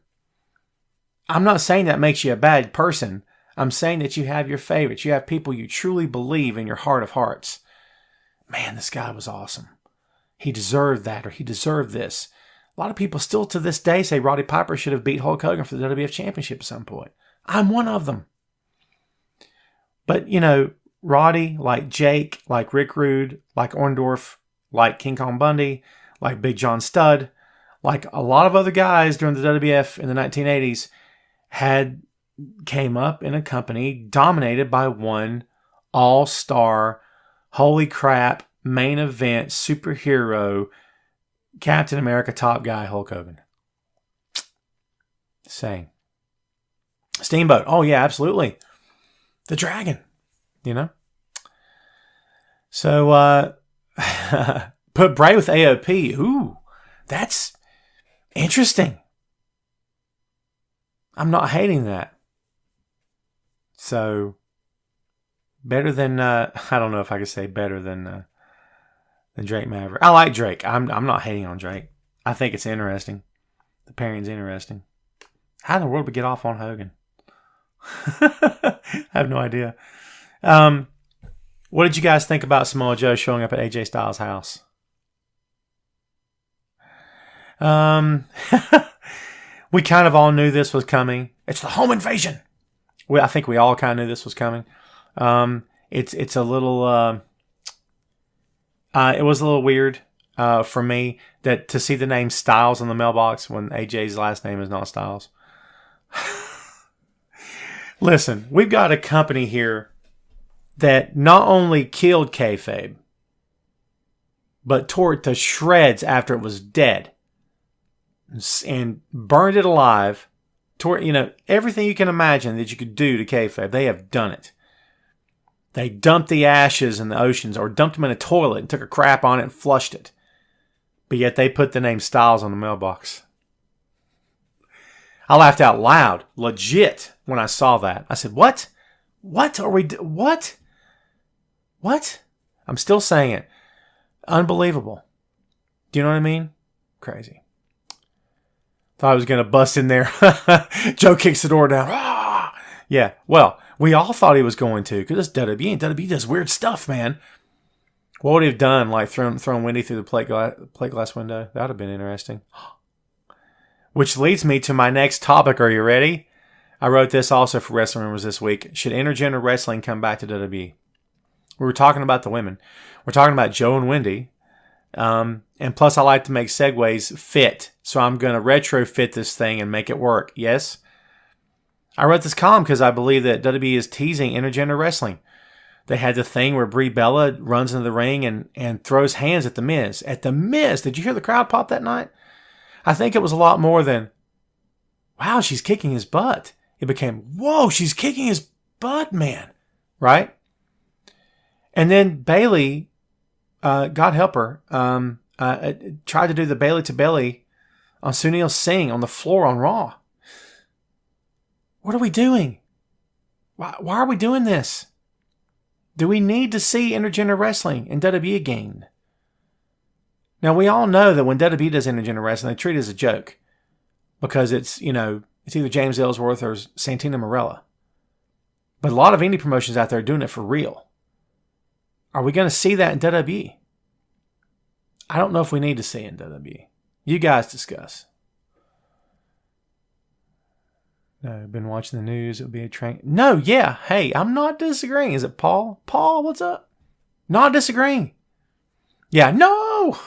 I'm not saying that makes you a bad person. I'm saying that you have your favorites. You have people you truly believe in your heart of hearts. Man, this guy was awesome. He deserved that, or he deserved this. A lot of people still to this day say Roddy Piper should have beat Hulk Hogan for the WWF Championship at some point. I'm one of them. But, Roddy, like Jake, like Rick Rude, like Orndorff, like King Kong Bundy, like Big John Studd, like a lot of other guys during the WWF in the 1980s came up in a company dominated by one all-star, holy crap, main event, superhero, Captain America top guy, Hulk Hogan. Saying. Steamboat. Oh, yeah, absolutely. The Dragon. So, put Bray with AOP. Ooh, that's interesting. I'm not hating that. So, better than, I don't know if I could say better than Drake Maverick. I like Drake. I'm not hating on Drake. I think it's interesting. The pairing's interesting. How in the world did we get off on Hogan? I have no idea. What did you guys think about Samoa Joe showing up at AJ Styles' house? We kind of all knew this was coming. It's the home invasion. I think we all kind of knew this was coming. It's a little. It was a little weird for me that to see the name Styles in the mailbox when AJ's last name is not Styles. Listen, we've got a company here that not only killed kayfabe, but tore it to shreds after it was dead and burned it alive. Tore, everything you can imagine that you could do to kayfabe, they have done it. They dumped the ashes in the oceans or dumped them in a toilet and took a crap on it and flushed it. But yet they put the name Styles on the mailbox. I laughed out loud, legit, when I saw that. I said, what? What are we what? What? I'm still saying it. Unbelievable. Do you know what I mean? Crazy. Thought I was going to bust in there. Joe kicks the door down. Ah! Yeah, well, we all thought he was going to because it's WWE and WWE does weird stuff, man. What would he have done? Like thrown Wendy through the plate glass window? That would have been interesting. Which leads me to my next topic. Are you ready? I wrote this also for Wrestling Rumors this week. Should intergender wrestling come back to WWE? We were talking about the women. We're talking about Joe and Wendy. And plus, I like to make segues fit. So I'm going to retrofit this thing and make it work. Yes? I wrote this column because I believe that WWE is teasing intergender wrestling. They had the thing where Brie Bella runs into the ring and throws hands at The Miz. At The Miz. Did you hear the crowd pop that night? I think it was a lot more than, wow, she's kicking his butt. It became, whoa, she's kicking his butt, man. Right? And then Bayley, God help her, tried to do the Bayley to belly on Sunil Singh on the floor on Raw. What are we doing? Why are we doing this? Do we need to see intergender wrestling in WWE again? Now, we all know that when WWE does intergender wrestling, they treat it as a joke. Because it's either James Ellsworth or Santina Marella. But a lot of indie promotions out there are doing it for real. Are we going to see that in WWE? I don't know if we need to see it in WWE. You guys discuss. No, I've been watching the news. It would be a train. No, yeah. Hey, I'm not disagreeing. Is it Paul? Paul, what's up? Not disagreeing. Yeah, no.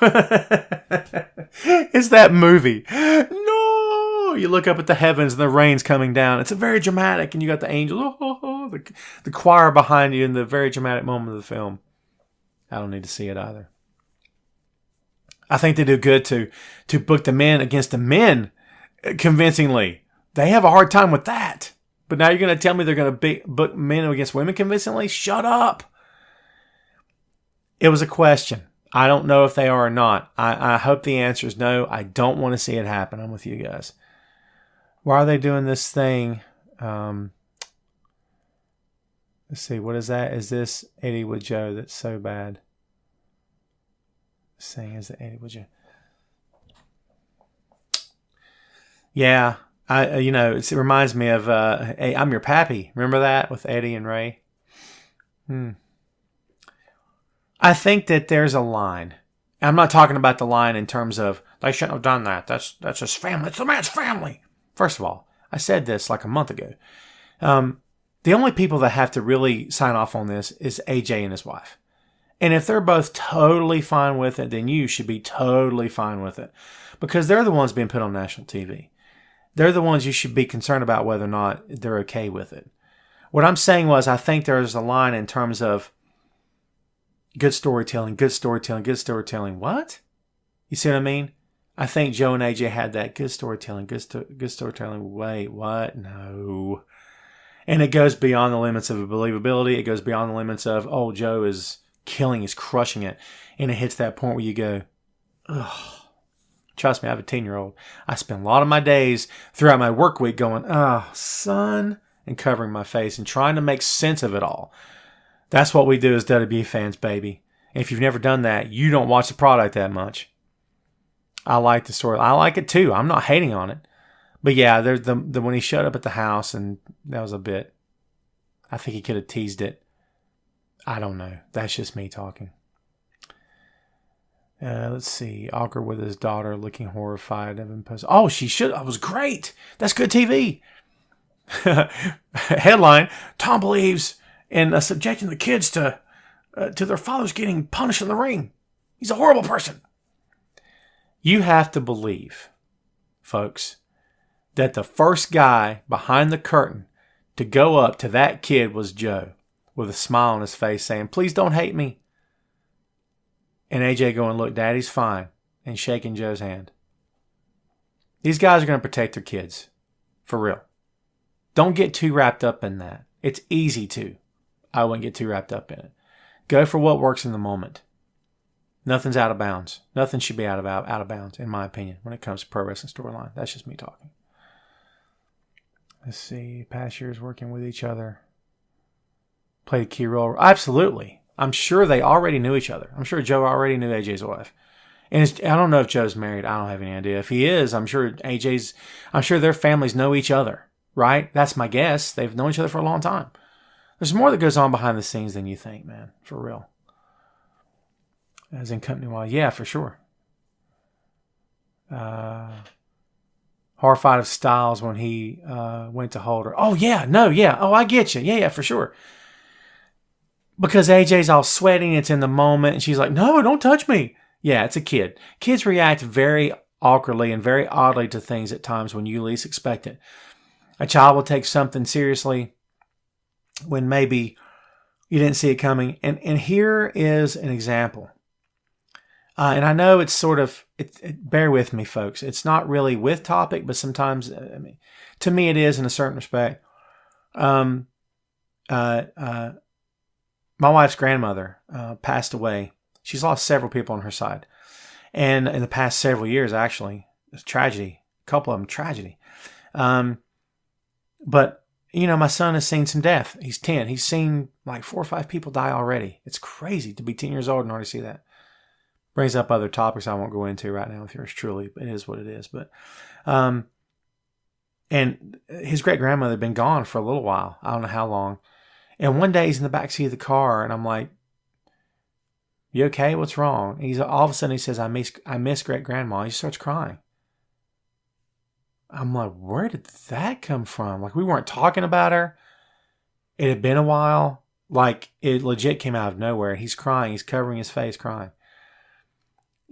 It's that movie. No. You look up at the heavens and the rain's coming down. It's a very dramatic, and you got the angels, the choir behind you in the very dramatic moment of the film. I don't need to see it either. I think they do good to book the men against the men convincingly. They have a hard time with that. But now you're going to tell me they're going to book men against women convincingly? Shut up. It was a question. I don't know if they are or not. I hope the answer is no. I don't want to see it happen. I'm with you guys. Why are they doing this thing? Let's see. What is that? Is this Eddie with Joe that's so bad? This thing is the Eddie with Joe. Yeah. It reminds me of Hey, I'm Your Pappy. Remember that with Eddie and Ray? I think that there's a line. I'm not talking about the line in terms of they shouldn't have done that. That's his family. It's the man's family. First of all, I said this like a month ago. The only people that have to really sign off on this is AJ and his wife. And if they're both totally fine with it, then you should be totally fine with it. Because they're the ones being put on national TV. They're the ones you should be concerned about whether or not they're okay with it. What I'm saying was I think there's a line in terms of good storytelling, good storytelling, good storytelling. What? You see what I mean? I think Joe and AJ had that good storytelling, good storytelling. Wait, what? No. And it goes beyond the limits of believability. It goes beyond the limits of, oh, Joe is killing, he's crushing it. And it hits that point where you go, ugh. Trust me, I have a 10-year-old. I spend a lot of my days throughout my work week going, oh, son, and covering my face and trying to make sense of it all. That's what we do as WWE fans, baby. And if you've never done that, you don't watch the product that much. I like the story. I like it too. I'm not hating on it. But yeah, there's the when he showed up at the house, and that was a bit. I think he could have teased it. I don't know. That's just me talking. Let's see. Awkward with his daughter, looking horrified. Oh, she should. It was great. That's good TV. Headline: Tom believes in subjecting the kids to their fathers getting punished in the ring. He's a horrible person. You have to believe, folks, that the first guy behind the curtain to go up to that kid was Joe, with a smile on his face saying, "Please don't hate me." And AJ going, "Look, Daddy's fine," and shaking Joe's hand. These guys are going to protect their kids. For real. Don't get too wrapped up in that. It's easy to. I wouldn't get too wrapped up in it. Go for what works in the moment. Nothing's out of bounds. Nothing should be out of bounds, in my opinion, when it comes to pro wrestling storyline. That's just me talking. Let's see. Past years working with each other. Played a key role. Absolutely. I'm sure they already knew each other. I'm sure Joe already knew AJ's wife. And I don't know if Joe's married. I don't have any idea. If he is, I'm sure their families know each other, right? That's my guess. They've known each other for a long time. There's more that goes on behind the scenes than you think, man. For real. As in company-wide. Yeah, for sure. Horrified of Styles when he went to hold her. Oh, yeah. No, yeah. Oh, I get you. Yeah, for sure. Because AJ's all sweating. It's in the moment. And she's like, "No, don't touch me." Yeah, it's a kid. Kids react very awkwardly and very oddly to things at times when you least expect it. A child will take something seriously when maybe you didn't see it coming. And here is an example. And I know it's sort of, bear with me, folks. It's not really with topic, but sometimes, to me it is in a certain respect. My wife's grandmother passed away. She's lost several people on her side. And in the past several years, actually, it's tragedy. A couple of them, tragedy. But, my son has seen some death. He's 10. He's seen like 4 or 5 people die already. It's crazy to be 10 years old and already see that. Brings up other topics I won't go into right now with yours truly. But it is what it is. But, and his great-grandmother had been gone for a little while. I don't know how long. And one day he's in the backseat of the car, and I'm like, "You okay? What's wrong?" And all of a sudden he says, I miss great-grandma. He starts crying. I'm like, where did that come from? Like, we weren't talking about her. It had been a while. Like, it legit came out of nowhere. He's crying. He's covering his face crying.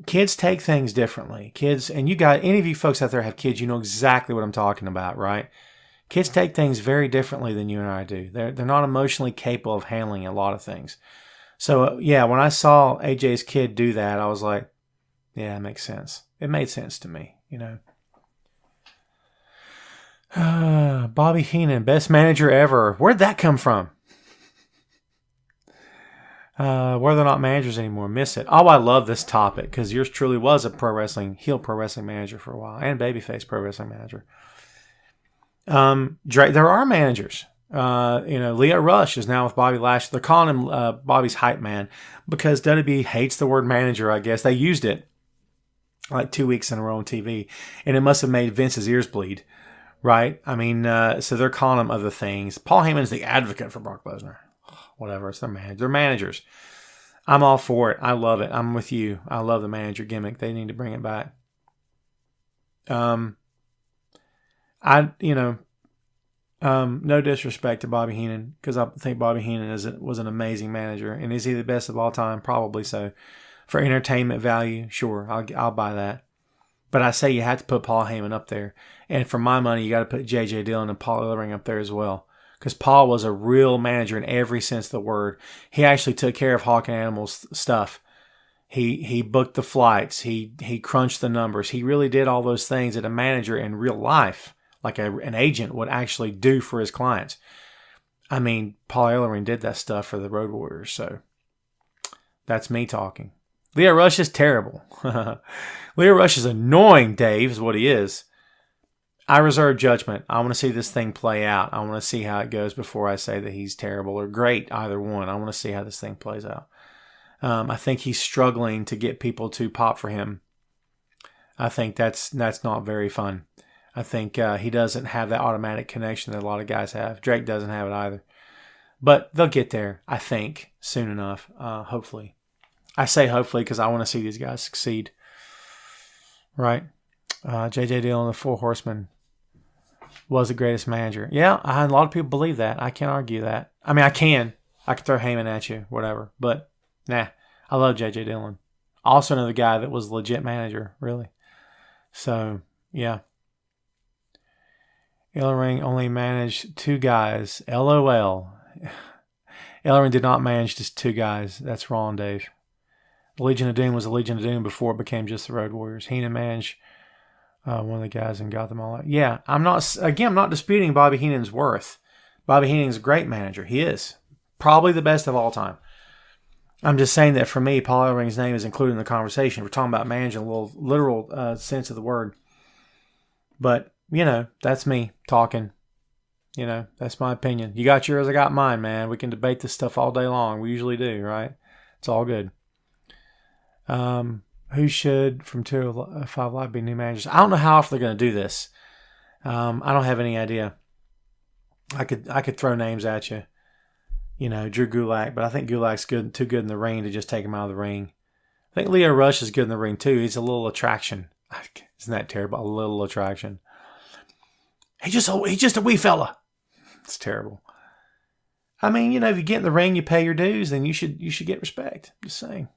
Kids take things differently. Kids, and any of you folks out there have kids, you know exactly what I'm talking about, right? Kids take things very differently than you and I do. They're not emotionally capable of handling a lot of things. So, when I saw AJ's kid do that, I was like, yeah, it makes sense. It made sense to me, Bobby Heenan, best manager ever. Where'd that come from? Where they're not managers anymore. Miss it. Oh, I love this topic because yours truly was a heel pro wrestling manager for a while, and babyface pro wrestling manager. There are managers. Leah Rush is now with Bobby Lashley. They're calling him Bobby's hype man because WWE hates the word manager, I guess. They used it like 2 weeks in a row on TV, and it must have made Vince's ears bleed, right? I mean, so they're calling him other things. Paul Heyman's the advocate for Brock Lesnar. Whatever, it's their manager. They're managers. I'm all for it. I love it. I'm with you. I love the manager gimmick. They need to bring it back. No disrespect to Bobby Heenan, because I think Bobby Heenan was an amazing manager. And is he the best of all time? Probably so. For entertainment value, sure, I'll buy that. But I say you have to put Paul Heyman up there. And for my money, you got to put J.J. Dillon and Paul Ellering up there as well. Because Paul was a real manager in every sense of the word. He actually took care of Hawk and Animals stuff. He booked the flights. He crunched the numbers. He really did all those things that a manager in real life, like an agent, would actually do for his clients. I mean, Paul Ellering did that stuff for the Road Warriors, so that's me talking. Leah Rush is terrible. Leah Rush is annoying, Dave, is what he is. I reserve judgment. I want to see this thing play out. I want to see how it goes before I say that he's terrible or great, either one. I want to see how this thing plays out. I think he's struggling to get people to pop for him. I think that's not very fun. I think he doesn't have that automatic connection that a lot of guys have. Drake doesn't have it either. But they'll get there, I think, soon enough, hopefully. I say hopefully because I want to see these guys succeed. Right? J.J. Dillon, the Four Horsemen, was the greatest manager. Yeah, a lot of people believe that. I can't argue that. I mean, I can. I could throw Heyman at you, whatever. But, nah, I love J.J. Dillon. Also another guy that was a legit manager, really. So, yeah. Ellering only managed 2 guys. LOL. Ellering did not manage just 2 guys. That's wrong, Dave. The Legion of Doom was the Legion of Doom before it became just the Road Warriors. Heenan managed one of the guys and got them all out. Yeah, I'm not disputing Bobby Heenan's worth. Bobby Heenan's a great manager. He is. Probably the best of all time. I'm just saying that for me, Paul Ellering's name is included in the conversation. We're talking about managing a little literal sense of the word. But, that's me talking. That's my opinion. You got yours, I got mine, man. We can debate this stuff all day long. We usually do, right? It's all good. Who should, from 205 Live, be new managers? I don't know how often they're going to do this. I don't have any idea. I could throw names at you. Drew Gulak, but I think Gulak's too good in the ring to just take him out of the ring. I think Leo Rush is good in the ring, too. He's a little attraction. Isn't that terrible? A little attraction. He's just a wee fella. It's terrible. I mean, if you get in the ring, you pay your dues, then you should get respect. Just saying.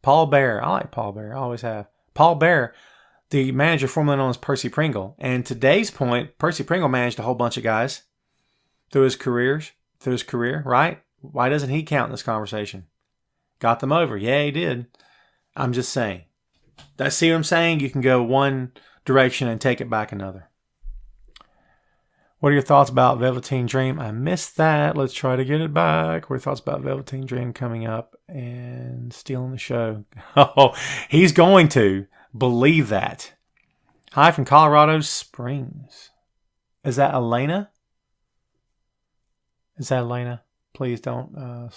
Paul Bearer. I like Paul Bearer. I always have. Paul Bearer, the manager formerly known as Percy Pringle. And to Dave's point, Percy Pringle managed a whole bunch of guys through his career, right? Why doesn't he count in this conversation? Got them over. Yeah, he did. I'm just saying. See what I'm saying? You can go one direction and take it back another. What are your thoughts about Velveteen Dream? I missed that. Let's try to get it back. What are your thoughts about Velveteen Dream coming up and stealing the show? Oh, he's going to. Believe that. Hi from Colorado Springs. Is that Elena? Please don't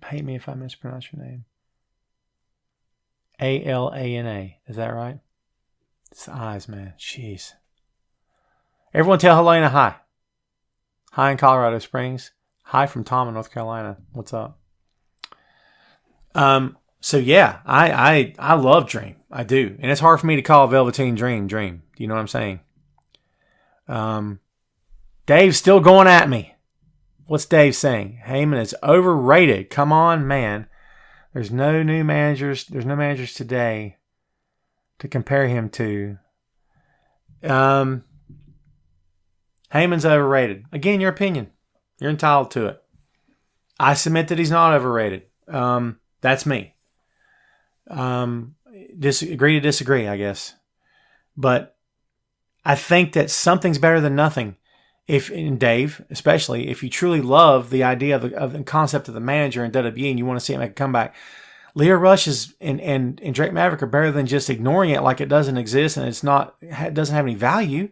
hate me if I mispronounce your name. Alana. Is that right? It's the eyes, man. Jeez. Everyone tell Helena hi. Hi in Colorado Springs. Hi from Tom in North Carolina. What's up? So yeah, I love Dream. I do. And it's hard for me to call Velveteen Dream. Do you know what I'm saying? Dave's still going at me. What's Dave saying? Heyman is overrated. Come on, man. There's no managers today to compare him to. Heyman's overrated. Again, your opinion. You're entitled to it. I submit that he's not overrated. That's me. Agree to disagree, I guess. But I think that something's better than nothing. And Dave, especially, if you truly love the idea of the concept of the manager in WWE and you want to see him make a comeback, Leo Rush and Drake Maverick are better than just ignoring it like it doesn't exist and it doesn't have any value.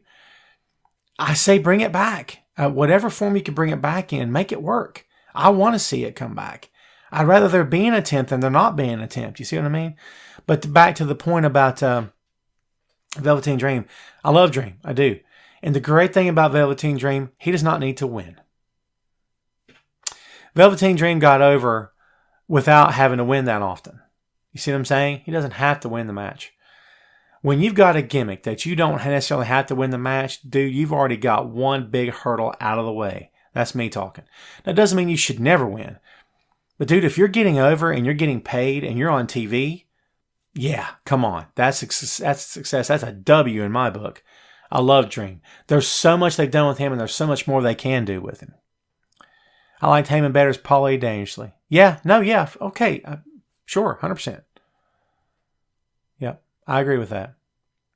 I say bring it back. Whatever form you can bring it back in, make it work. I want to see it come back. I'd rather there be an attempt than there not be an attempt. You see what I mean? But back to the point about Velveteen Dream. I love Dream. I do. And the great thing about Velveteen Dream, he does not need to win. Velveteen Dream got over without having to win that often. You see what I'm saying? He doesn't have to win the match. When you've got a gimmick that you don't necessarily have to win the match, dude, you've already got one big hurdle out of the way. That's me talking. That doesn't mean you should never win. But dude, if you're getting over and you're getting paid and you're on TV, yeah, come on. That's success. That's a W in my book. I love Dream. There's so much they've done with him and there's so much more they can do with him. I liked Heyman better as Paul A. Dangerously. Yeah, okay. Sure, 100%. Yep, I agree with that.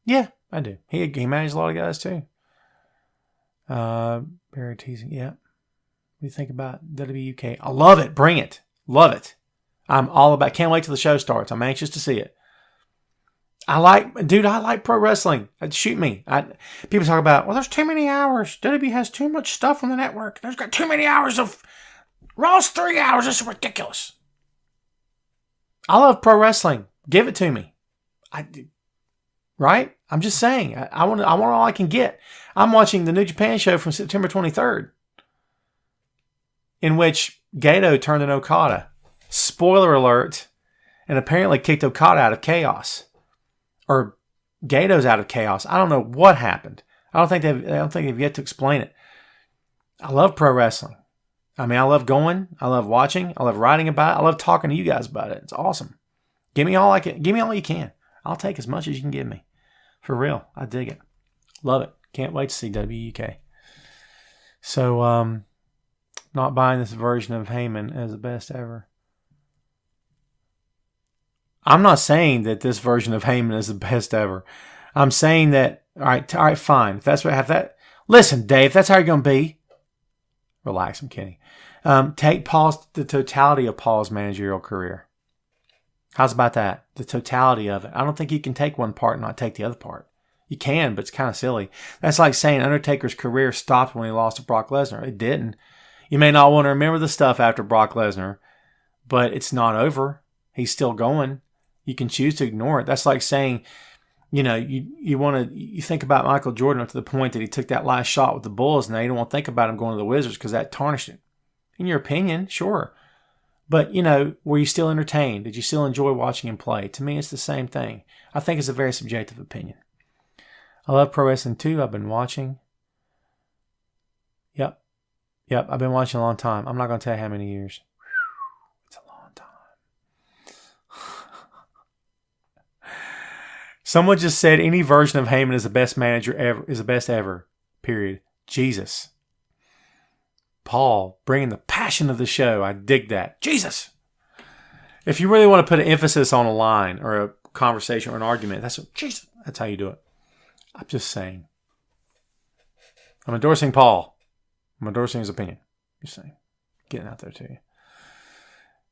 Yeah, I do. He managed a lot of guys too. Barry teasing, yeah. What do you think about WWE UK? I love it. Bring it. Love it. I'm all about. Can't wait till the show starts. I'm anxious to see it. I like pro wrestling. Shoot me. People talk about, well, there's too many hours. WWE has too much stuff on the network. There's got too many hours of Raw's 3 hours. This is ridiculous. I love pro wrestling. Give it to me. right? I'm just saying. I want all I can get. I'm watching the New Japan show from September 23rd, in which Gato turned on Okada. Spoiler alert. And apparently kicked Okada out of Chaos. Or Gato's out of Chaos. I don't know what happened. I don't think they've yet to explain it. I love pro wrestling. I mean, I love going. I love watching. I love writing about it. I love talking to you guys about it. It's awesome. Give me all you can. I'll take as much as you can give me. For real. I dig it. Love it. Can't wait to see WUK. So, not buying this version of Heyman as the best ever. I'm not saying that this version of Heyman is the best ever. I'm saying that, all right, fine. If that's what listen, Dave, if that's how you're going to be, relax, I'm kidding. Take the totality of Paul's managerial career. How's about that? The totality of it. I don't think you can take one part and not take the other part. You can, but it's kind of silly. That's like saying Undertaker's career stopped when he lost to Brock Lesnar. It didn't. You may not want to remember the stuff after Brock Lesnar, but it's not over. He's still going. You can choose to ignore it. That's like saying, you think about Michael Jordan up to the point that he took that last shot with the Bulls, and now you don't want to think about him going to the Wizards because that tarnished it. In your opinion, sure. But, were you still entertained? Did you still enjoy watching him play? To me, it's the same thing. I think it's a very subjective opinion. I love pro wrestling too. I've been watching. Yep. I've been watching a long time. I'm not going to tell you how many years. It's a long time. Someone just said any version of Heyman is the best manager ever, is the best ever. Period. Jesus. Paul, bringing the passion of the show. I dig that. Jesus. If you really want to put an emphasis on a line or a conversation or an argument, that's how you do it. I'm just saying. I'm endorsing Paul. I'm endorsing his opinion. Just saying. Getting out there to you.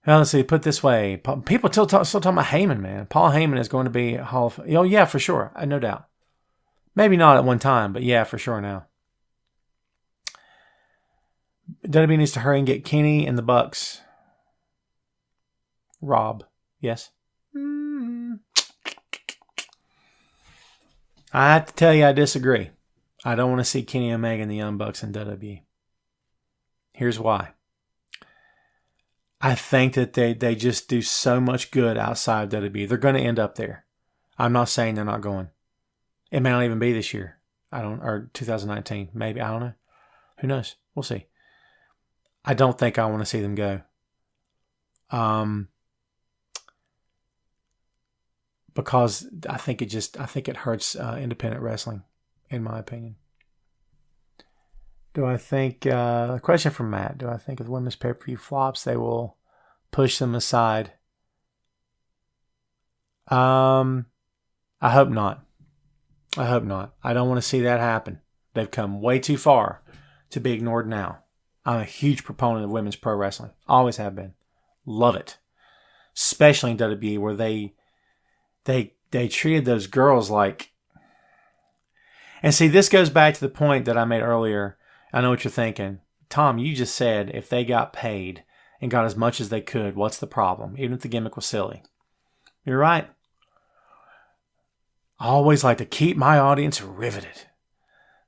Now, let's see. Put it this way. People still talking about Heyman, man. Paul Heyman is going to be a Hall of Fame. Oh, yeah, for sure. No doubt. Maybe not at one time, but yeah, for sure now. WWE needs to hurry and get Kenny and the Bucks. Rob. Yes. I have to tell you, I disagree. I don't want to see Kenny Omega and the Young Bucks in WWE. Here's why. I think that they just do so much good outside of WWE. They're going to end up there. I'm not saying they're not going. It may not even be this year. Or 2019. Maybe. I don't know. Who knows? We'll see. I don't think I want to see them go. Because I think it hurts independent wrestling, in my opinion. Do I think, a question from Matt, do I think if women's pay-per-view flops, they will push them aside? I hope not. I don't want to see that happen. They've come way too far to be ignored now. I'm a huge proponent of women's pro wrestling. Always have been. Love it. Especially in WWE where they treated those girls like... And see, this goes back to the point that I made earlier. I know what you're thinking. Tom, you just said if they got paid and got as much as they could, what's the problem? Even if the gimmick was silly. You're right. I always like to keep my audience riveted.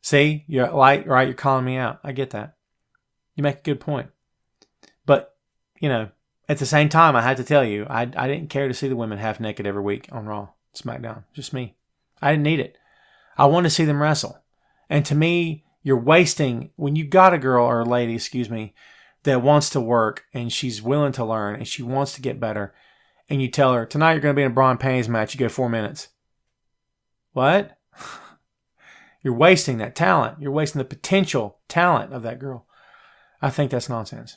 See, you're right, you're calling me out. I get that. You make a good point. But, at the same time, I had to tell you, I didn't care to see the women half naked every week on Raw, SmackDown. Just me. I didn't need it. I want to see them wrestle. And to me, you're wasting, when you got a girl or a lady, that wants to work and she's willing to learn and she wants to get better, and you tell her, tonight you're going to be in a bra and panties match, you go 4 minutes. What? You're wasting that talent. You're wasting the potential talent of that girl. I think that's nonsense.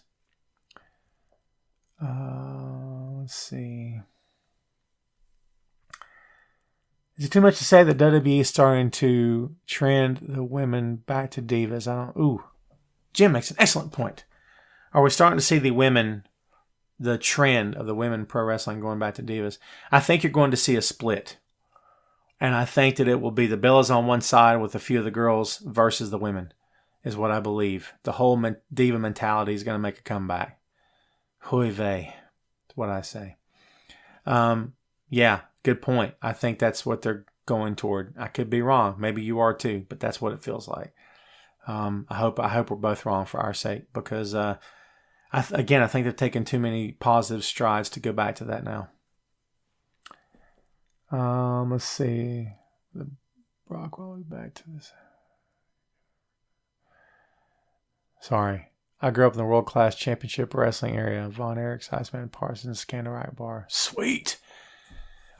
Let's see. Is it too much to say that WWE is starting to trend the women back to divas? Jim makes an excellent point. Are we starting to see the trend of the women pro wrestling going back to divas? I think you're going to see a split. And I think that it will be the Bellas on one side with a few of the girls versus the women, is what I believe. The whole diva mentality is going to make a comeback. Hoi vey, is what I say. Yeah, good point. I think that's what they're going toward. I could be wrong. Maybe you are too, but that's what it feels like. I hope we're both wrong for our sake, because I think they've taken too many positive strides to go back to that now. Let's see. Brock, will be back to this. Sorry. I grew up in the world-class championship wrestling area. Von Erichs, Iceman, Parsons, Scandalite Bar. Sweet.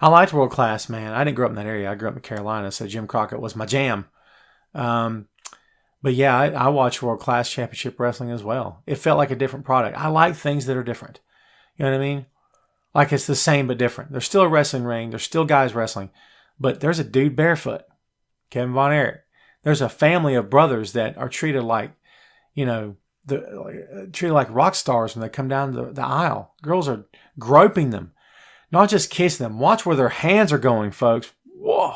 I liked world-class, man. I didn't grow up in that area. I grew up in Carolina, so Jim Crockett was my jam. But yeah, I watched world-class championship wrestling as well. It felt like a different product. I like things that are different. You know what I mean? Like it's the same but different. There's still a wrestling ring. There's still guys wrestling. But there's a dude barefoot. Kevin Von Erich. There's a family of brothers that are treated like, treated like rock stars when they come down the aisle. Girls are groping them, not just kissing them. Watch where their hands are going, folks. Whoa.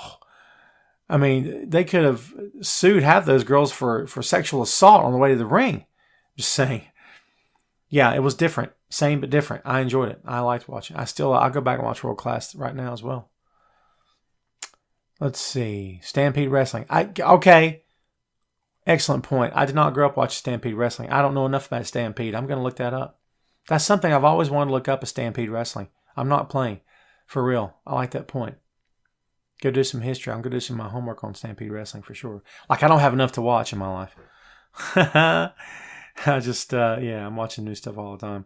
I mean, they could have sued half those girls for sexual assault on the way to the ring. Just saying. Yeah, it was different. Same but different. I enjoyed it. I liked watching. I'll go back and watch World Class right now as well. Let's see. Stampede Wrestling. Okay. Excellent point. I did not grow up watching Stampede Wrestling. I don't know enough about Stampede. I'm going to look that up. That's something I've always wanted to look up, is Stampede Wrestling. I'm not playing. For real. I like that point. Go do some history. I'm going to do some of my homework on Stampede Wrestling for sure. Like, I don't have enough to watch in my life. I'm watching new stuff all the time.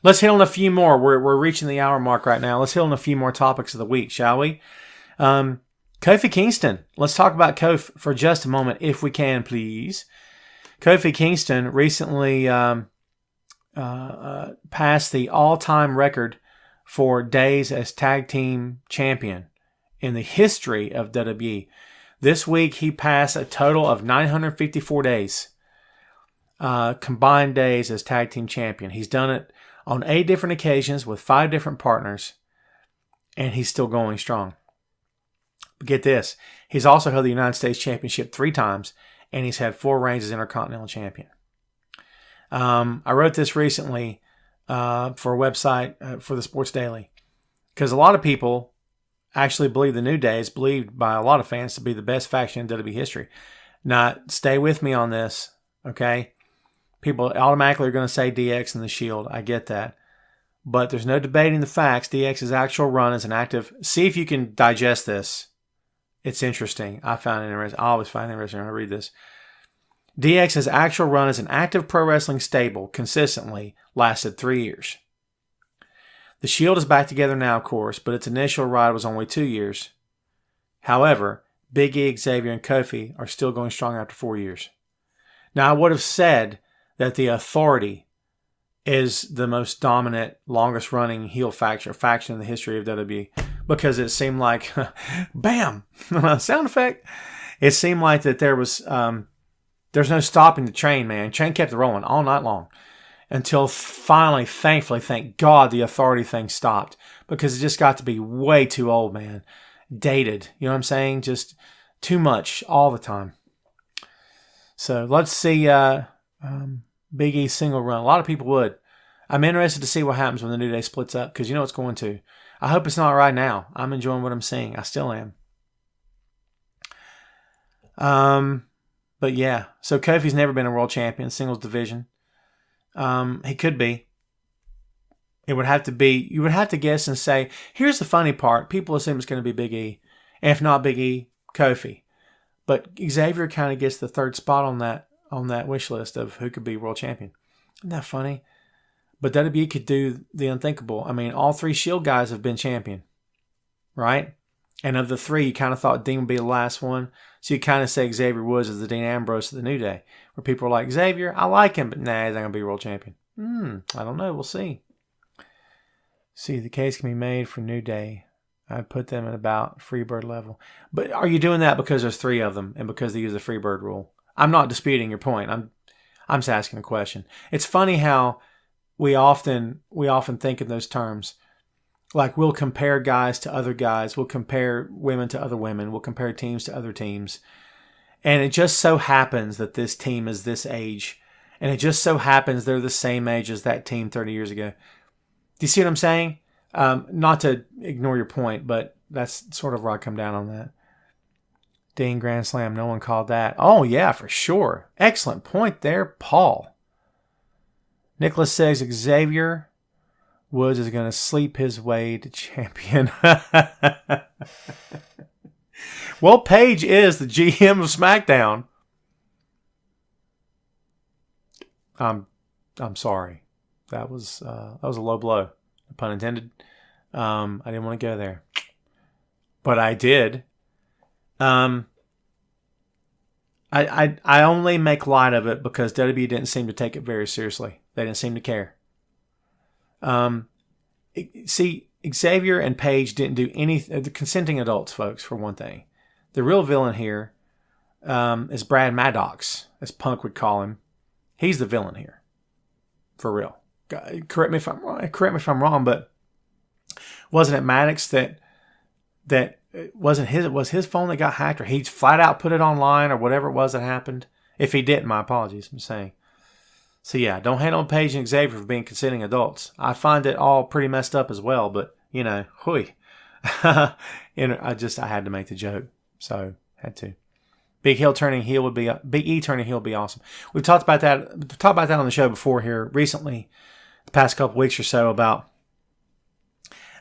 Let's hit on a few more. We're reaching the hour mark right now. Let's hit on a few more topics of the week, shall we? Kofi Kingston. Let's talk about Kofi for just a moment, if we can, please. Kofi Kingston recently passed the all-time record for days as tag team champion in the history of WWE. This week, he passed a total of 954 days, combined days as tag team champion. He's done it on 8 different occasions with 5 different partners, and he's still going strong. But get this, he's also held the United States Championship 3 times, and he's had 4 reigns as Intercontinental Champion. I wrote this recently for a website for the Sports Daily, because a lot of people actually believe the New Day is believed by a lot of fans to be the best faction in WWE history. Now, stay with me on this, okay? People automatically are going to say DX and the Shield. I get that. But there's no debating the facts. DX's actual run as an active... See if you can digest this. It's interesting. I found it interesting. I always find it interesting when I read this. DX's actual run as an active pro wrestling stable consistently lasted 3 years. The Shield is back together now, of course, but its initial ride was only 2 years. However, Big E, Xavier, and Kofi are still going strong after 4 years. Now, I would have said that the Authority is the most dominant, longest-running heel faction in the history of WWE, because it seemed like, bam, sound effect. It seemed like that there was, there's no stopping the train, man. Train kept rolling all night long until finally, thankfully, thank God, the Authority thing stopped, because it just got to be way too old, man. Dated, you know what I'm saying? Just too much all the time. So let's see Big E's single run. A lot of people would. I'm interested to see what happens when the New Day splits up, because you know it's going to. I hope it's not right now. I'm enjoying what I'm seeing. I still am. But yeah, so Kofi's never been a world champion, singles division. He could be. It would have to be, you would have to guess and say, here's the funny part. People assume it's going to be Big E. And if not Big E, Kofi. But Xavier kind of gets the third spot on that wish list of who could be world champion. Isn't that funny? But WWE could do the unthinkable. I mean, all 3 Shield guys have been champion, right? And of the 3, you kind of thought Dean would be the last one. So you kind of say Xavier Woods is the Dean Ambrose of the New Day, where people are like, Xavier, I like him, but nah, he's not going to be world champion. I don't know. We'll see. See, the case can be made for New Day. I'd put them at about Freebird level. But are you doing that because there's 3 of them and because they use the Freebird rule? I'm not disputing your point. I'm just asking a question. It's funny how we often think in those terms. Like, we'll compare guys to other guys. We'll compare women to other women. We'll compare teams to other teams. And it just so happens that this team is this age. And it just so happens they're the same age as that team 30 years ago. Do you see what I'm saying? Not to ignore your point, but that's sort of where I come down on that. Dean Grand Slam. No one called that. Oh, yeah, for sure. Excellent point there, Paul. Nicholas says Xavier Woods is going to sleep his way to champion. Well, Paige is the GM of SmackDown. I'm sorry. That was a low blow, pun intended. I didn't want to go there, but I did. I only make light of it because WWE didn't seem to take it very seriously. They didn't seem to care. See, Xavier and Paige didn't do anything. The consenting adults, folks, for one thing. The real villain here is Brad Maddox, as Punk would call him. He's the villain here, for real. Correct me if I'm wrong, but wasn't it Maddox that wasn't his? It was his phone that got hacked, or he flat out put it online, or whatever it was that happened. If he didn't, my apologies. I'm saying. So yeah, don't hate on Paige and Xavier for being consenting adults. I find it all pretty messed up as well, but hooey. I had to make the joke, so had to. Big E turning heel would be awesome. We've talked about that on the show before here recently, the past couple weeks or so, about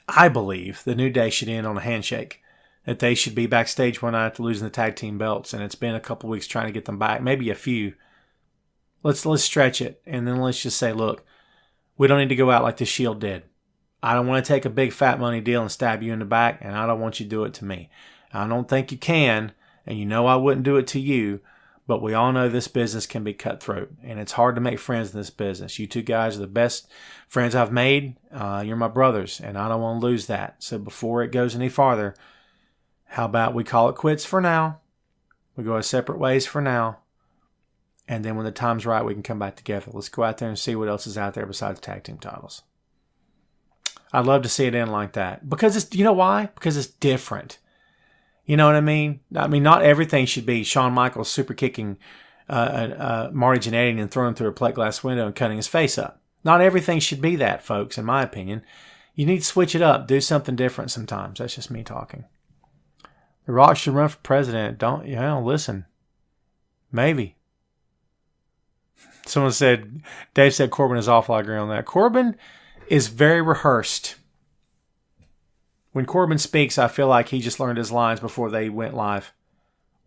I believe the New Day should end on a handshake. That they should be backstage one night after losing the tag team belts, and it's been a couple weeks trying to get them back, maybe a few. Let's stretch it, and then let's just say, look, we don't need to go out like the Shield did. I don't want to take a big fat money deal and stab you in the back, and I don't want you to do it to me. I don't think you can, and I wouldn't do it to you, but we all know this business can be cutthroat, and it's hard to make friends in this business. You two guys are the best friends I've made. You're my brothers, and I don't want to lose that. So before it goes any farther, how about we call it quits for now? We go our separate ways for now. And then when the time's right, we can come back together. Let's go out there and see what else is out there besides the tag team titles. I'd love to see it end like that. Because it's, you know why? Because it's different. You know what I mean? I mean, not everything should be Shawn Michaels super kicking Marty Jannetty and throwing him through a plate glass window and cutting his face up. Not everything should be that, folks, in my opinion. You need to switch it up. Do something different sometimes. That's just me talking. The Rock should run for president. Listen. Maybe. Someone said, Dave said Corbin is awful. I agree on that. Corbin is very rehearsed. When Corbin speaks, I feel like he just learned his lines before they went live.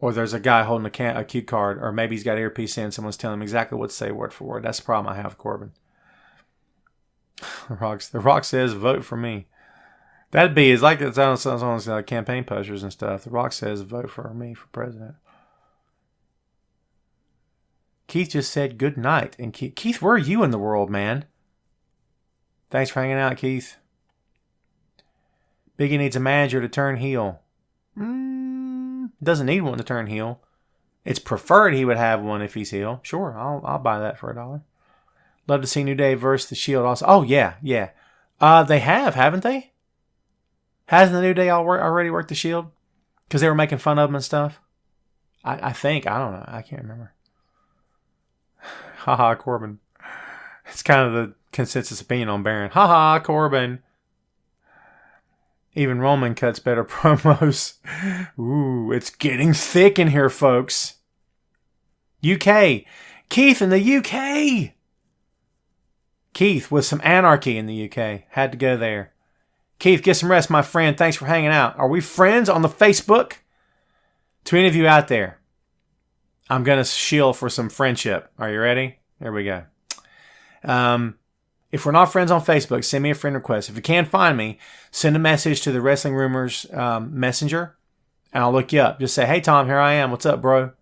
Or there's a guy holding a cue card, or maybe he's got earpiece in, someone's telling him exactly what to say word for word. That's the problem I have with Corbin. The Rock says, vote for me. That'd be, it's like it's on campaign posters and stuff. The Rock says, vote for me for president. Keith just said good night. And Keith, where are you in the world, man? Thanks for hanging out, Keith. Biggie needs a manager to turn heel. Doesn't need one to turn heel. It's preferred he would have one if he's heel. Sure, I'll buy that for $1. Love to see New Day versus the Shield also. Oh, yeah. They have, haven't they? Hasn't the New Day already worked the Shield? Because they were making fun of them and stuff? I think. I don't know. I can't remember. Haha, Corbin. It's kind of the consensus opinion on Baron. Haha, Corbin. Even Roman cuts better promos. Ooh, it's getting thick in here, folks. UK. Keith in the UK. Keith with some anarchy in the UK. Had to go there. Keith, get some rest, my friend. Thanks for hanging out. Are we friends on the Facebook? To any of you out there, I'm going to shield for some friendship. Are you ready? Here we go. If we're not friends on Facebook, send me a friend request. If you can't find me, send a message to the Wrestling Rumors Messenger, and I'll look you up. Just say, hey, Tom, here I am. What's up, bro?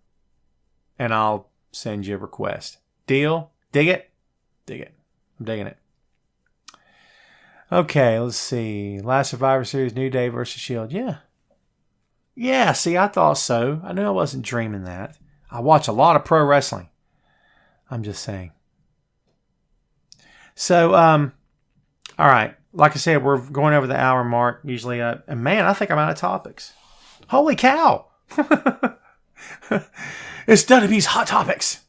And I'll send you a request. Deal? Dig it? Dig it. I'm digging it. Okay, let's see. Last Survivor Series, New Day versus Shield. Yeah, see, I thought so. I knew I wasn't dreaming that. I watch a lot of pro wrestling. I'm just saying. So, all right. Like I said, we're going over the hour mark usually. And man, I think I'm out of topics. Holy cow. It's WWE's Hot Topics.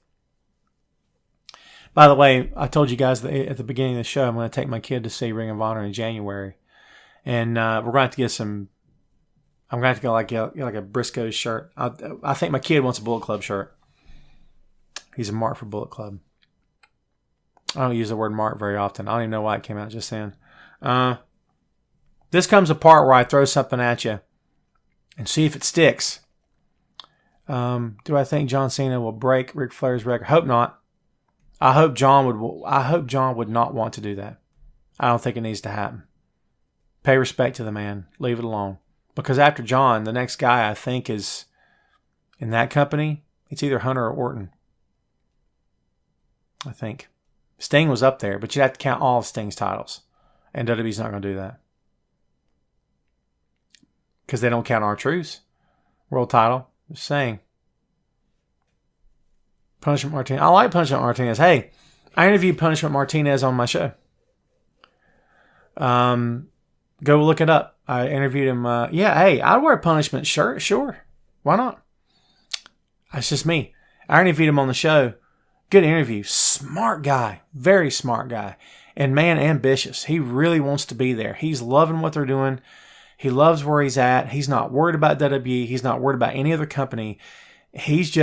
By the way, I told you guys at the beginning of the show, I'm going to take my kid to see Ring of Honor in January. And we're going to have to get some I'm going to have to go like a Briscoe's shirt. I think my kid wants a Bullet Club shirt. He's a mark for Bullet Club. I don't use the word mark very often. I don't even know why it came out just then. This comes a part where I throw something at you and see if it sticks. Do I think John Cena will break Ric Flair's record? Hope not. I hope John would not want to do that. I don't think it needs to happen. Pay respect to the man. Leave it alone. Because after John, the next guy I think is in that company, it's either Hunter or Orton. I think. Sting was up there, but you have to count all of Sting's titles. And WWE's not going to do that. Because they don't count R-Truth's world title. Just saying. Punishment Martinez. I like Punishment Martinez. Hey, I interviewed Punishment Martinez on my show. Go look it up. I interviewed him. Hey, I'd wear a Punishment shirt. Sure. Why not? That's just me. I interviewed him on the show. Good interview. Smart guy. Very smart guy. And man, ambitious. He really wants to be there. He's loving what they're doing. He loves where he's at. He's not worried about WWE. He's not worried about any other company. He's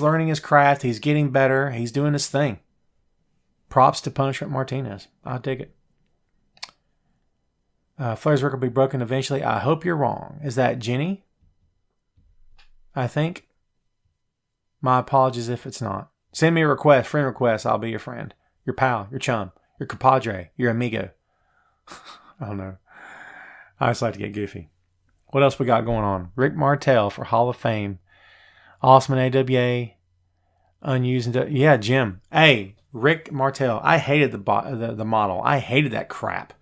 learning his craft. He's getting better. He's doing his thing. Props to Punishment Martinez. I dig it. Flair's record will be broken eventually. I hope you're wrong. Is that Jenny? I think. My apologies if it's not. Send me a request, friend request. I'll be your friend. Your pal, your chum, your compadre, your amigo. I don't know. I just like to get goofy. What else we got going on? Rick Martel for Hall of Fame. Awesome in AWA. Unused. Yeah, Jim. Hey, Rick Martel. I hated the model. I hated that crap.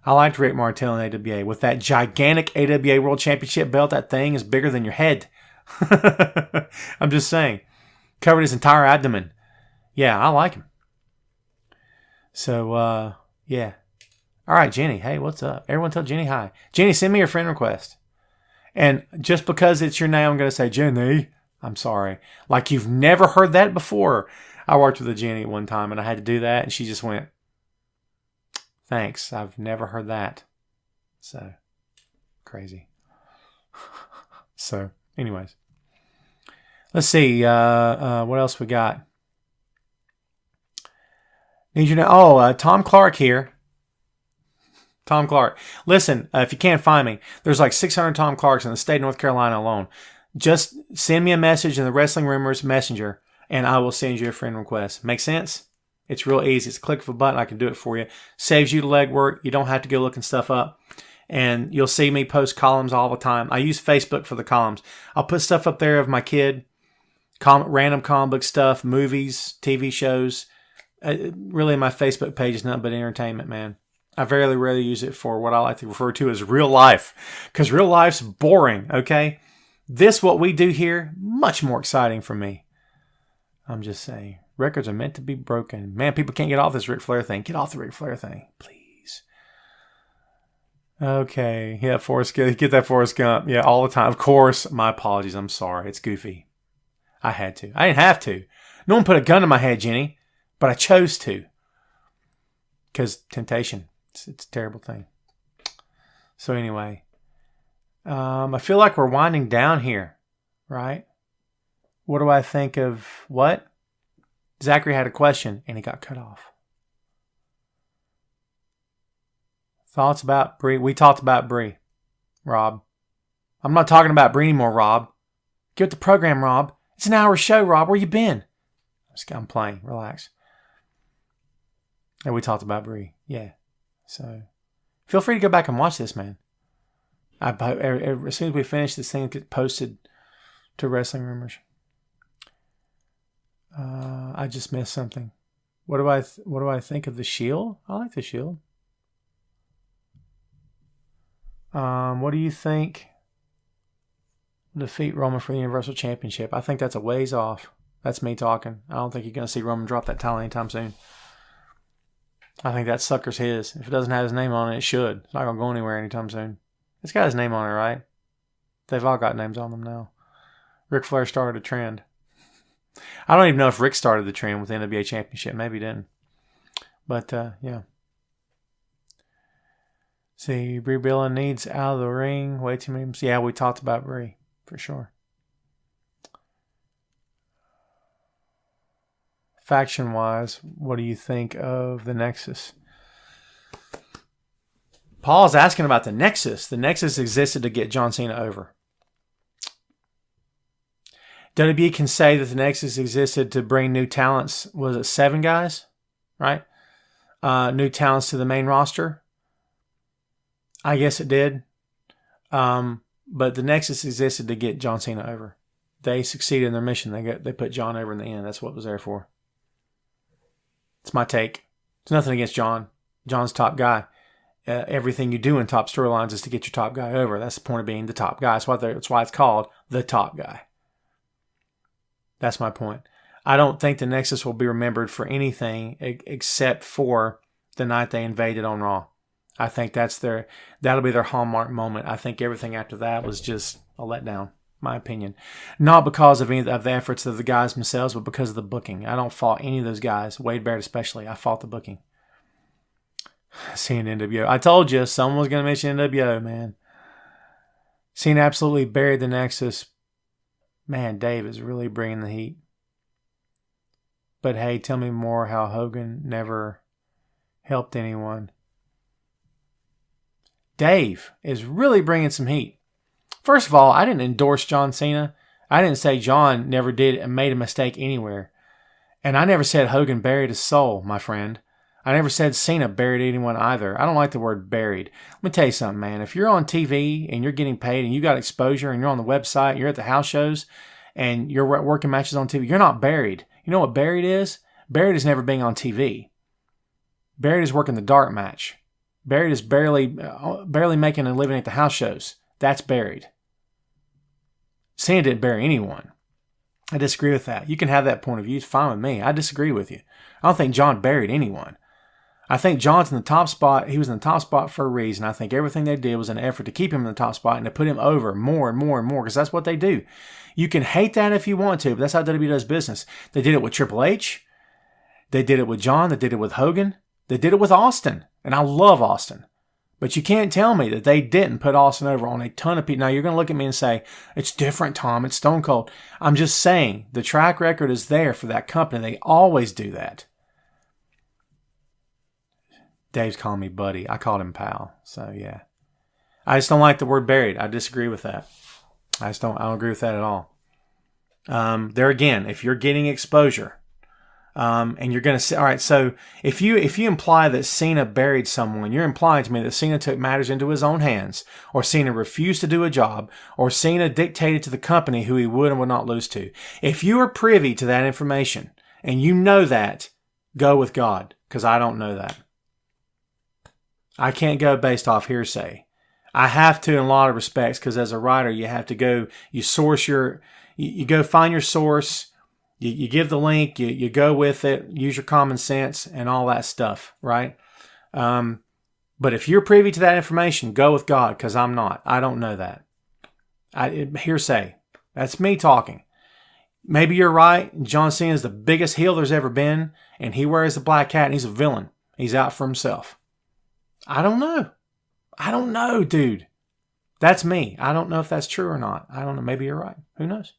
I liked Rick Martel in AWA. With that gigantic AWA World Championship belt, that thing is bigger than your head. I'm just saying. Covered his entire abdomen. Yeah, I like him. So, yeah. All right, Jenny. Hey, what's up? Everyone tell Jenny hi. Jenny, send me your friend request. And just because it's your name, I'm going to say, Jenny, I'm sorry. Like you've never heard that before. I worked with a Jenny at one time, and I had to do that, and she just went, thanks. I've never heard that. So, crazy. So, anyways. Let's see. What else we got? Need you to know? Tom Clark here. Tom Clark. Listen, if you can't find me, there's like 600 Tom Clarks in the state of North Carolina alone. Just send me a message in the Wrestling Rumors Messenger, and I will send you a friend request. Make sense? It's real easy. It's a click of a button. I can do it for you. Saves you the legwork. You don't have to go looking stuff up. And you'll see me post columns all the time. I use Facebook for the columns. I'll put stuff up there of my kid. Random comic book stuff, movies, TV shows. Really, my Facebook page is nothing but entertainment, man. I very rarely use it for what I like to refer to as real life. Because real life's boring, okay? This, what we do here, much more exciting for me. I'm just saying. Records are meant to be broken. Man, people can't get off this Ric Flair thing. Get off the Ric Flair thing, please. Okay. Yeah, Forrest Gump. Get that Forrest Gump. Yeah, all the time. Of course, my apologies. I'm sorry. It's goofy. I had to. I didn't have to. No one put a gun in my head, Jenny. But I chose to. Because temptation. It's a terrible thing. So anyway. I feel like we're winding down here. Right? What do I think of what? Zachary had a question and he got cut off. Thoughts about Brie? We talked about Brie. Rob. I'm not talking about Brie anymore, Rob. Get with the program, Rob. It's an hour show, Rob. Where you been? I'm playing. Relax. And we talked about Brie. Yeah. So, feel free to go back and watch this, man. As soon as we finish, this thing gets posted to Wrestling Rumors. I just missed something. What do I think of the Shield? I like the Shield. What do you think? Defeat Roman for the Universal Championship. I think that's a ways off. That's me talking. I don't think you're going to see Roman drop that title anytime soon. I think that sucker's his. If it doesn't have his name on it, it should. It's not going to go anywhere anytime soon. It's got his name on it, right? They've all got names on them now. Ric Flair started a trend. I don't even know if Rick started the trend with the NWA Championship. Maybe he didn't. But, yeah. See, Brie Bella needs out of the ring. Way too many. Yeah, we talked about Brie, for sure. Faction-wise, what do you think of the Nexus? Paul's asking about the Nexus. The Nexus existed to get John Cena over. WWE can say that the Nexus existed to bring new talents. Was it 7 guys? Right? New talents to the main roster. I guess it did. But the Nexus existed to get John Cena over. They succeeded in their mission. They put John over in the end. That's what it was there for. It's my take. It's nothing against John. John's top guy. Everything you do in top storylines is to get your top guy over. That's the point of being the top guy. That's why it's called the top guy. That's my point. I don't think the Nexus will be remembered for anything except for the night they invaded on Raw. I think that'll be their hallmark moment. I think everything after that was just a letdown, my opinion. Not because of any of the efforts of the guys themselves, but because of the booking. I don't fault any of those guys, Wade Barrett especially. I fault the booking. Seeing NWO. I told you someone was going to mention NWO, man. Cena absolutely buried the Nexus. Man, Dave is really bringing the heat. But hey, tell me more how Hogan never helped anyone. Dave is really bringing some heat. First of all, I didn't endorse John Cena. I didn't say John never did and made a mistake anywhere. And I never said Hogan buried his soul, my friend. I never said Cena buried anyone either. I don't like the word buried. Let me tell you something, man. If you're on TV and you're getting paid and you got exposure and you're on the website, you're at the house shows and you're working matches on TV, you're not buried. You know what buried is? Buried is never being on TV. Buried is working the dark match. Buried is barely making a living at the house shows. That's buried. Cena didn't bury anyone. I disagree with that. You can have that point of view. It's fine with me. I disagree with you. I don't think John buried anyone. I think John's in the top spot. He was in the top spot for a reason. I think everything they did was an effort to keep him in the top spot and to put him over more and more and more because that's what they do. You can hate that if you want to, but that's how WWE does business. They did it with Triple H. They did it with John. They did it with Hogan. They did it with Austin. And I love Austin. But you can't tell me that they didn't put Austin over on a ton of people. Now, you're going to look at me and say, it's different, Tom. It's Stone Cold. I'm just saying the track record is there for that company. They always do that. Dave's calling me buddy. I called him pal. So, yeah. I just don't like the word buried. I disagrey with that. I don't agree with that at all. There again, if you're getting exposure, and you're going to say, all right, so if you imply that Cena buried someone, you're implying to me that Cena took matters into his own hands, or Cena refused to do a job, or Cena dictated to the company who he would and would not lose to. If you are privy to that information, and you know that, go with God, because I don't know that. I can't go based off hearsay. I have to in a lot of respects, because as a writer, you have to go, you go find your source, you give the link, you go with it, use your common sense and all that stuff, right? But if you're privy to that information, go with God, because I'm not. I don't know that. Hearsay. That's me talking. Maybe you're right. John Cena is the biggest heel there's ever been, and he wears the black hat, and he's a villain. He's out for himself. I don't know, dude. That's me. I don't know if that's true or not. I don't know. Maybe you're right. Who knows?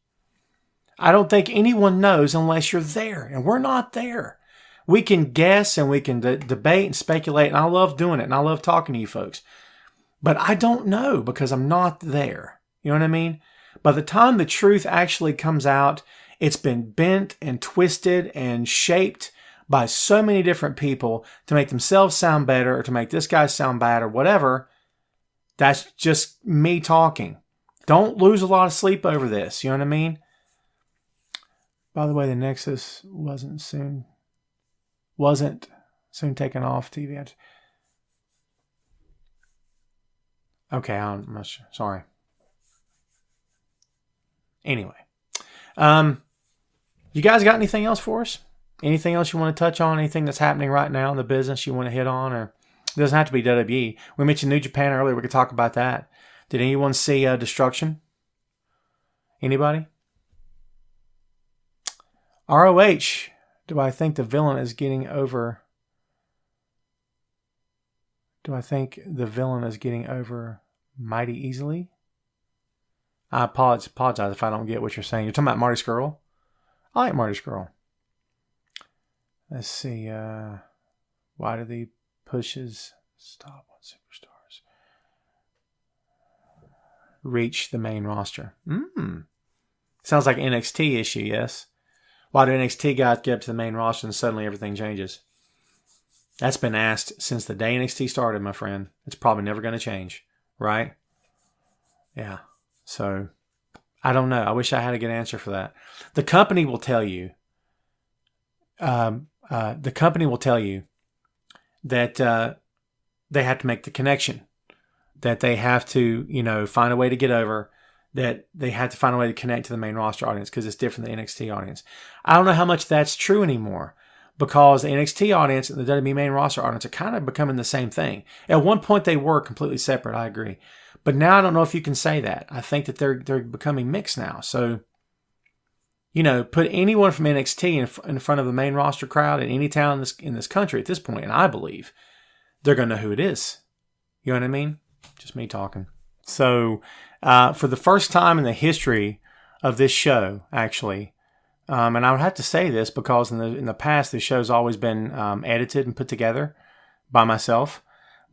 I don't think anyone knows unless you're there, and we're not there. We can guess and we can debate and speculate, and I love doing it, and I love talking to you folks. But I don't know because I'm not there. You know what I mean? By the time the truth actually comes out, it's been bent and twisted and shaped by so many different people to make themselves sound better or to make this guy sound bad or whatever. That's just me talking. Don't lose a lot of sleep over this. You know what I mean? By the way, the Nexus wasn't soon taken off TV. Okay, I'm not sure. Sorry. Anyway, you guys got anything else for us? Anything else you want to touch on? Anything that's happening right now in the business you want to hit on? Or it doesn't have to be WWE. We mentioned New Japan earlier. We could talk about that. Did anyone see Destruction? Anybody? ROH. Do I think the villain is getting over Do I think the villain is getting over mighty easily? I apologize if I don't get what you're saying. You're talking about Marty Scurll? I like Marty Scurll. Let's see. Why do they push his stop on superstars? Reach the main roster. Sounds like an NXT issue, yes? Why do NXT guys get up to the main roster and suddenly everything changes? That's been asked since the day NXT started, my friend. It's probably never going to change, right? Yeah. So, I don't know. I wish I had a good answer for that. The company will tell you. The company will tell you that they have to make the connection, that they have to, find a way to get over, that they have to find a way to connect to the main roster audience because it's different than the NXT audience. I don't know how much that's true anymore because the NXT audience and the WWE main roster audience are kind of becoming the same thing. At one point, they were completely separate. I agree. But now I don't know if you can say that. I think that they're becoming mixed now. So, put anyone from NXT in front of the main roster crowd in any town in this country at this point, and I believe they're going to know who it is. You know what I mean? Just me talking. So, for the first time in the history of this show, actually, and I would have to say this because in the past, this show's always been edited and put together by myself.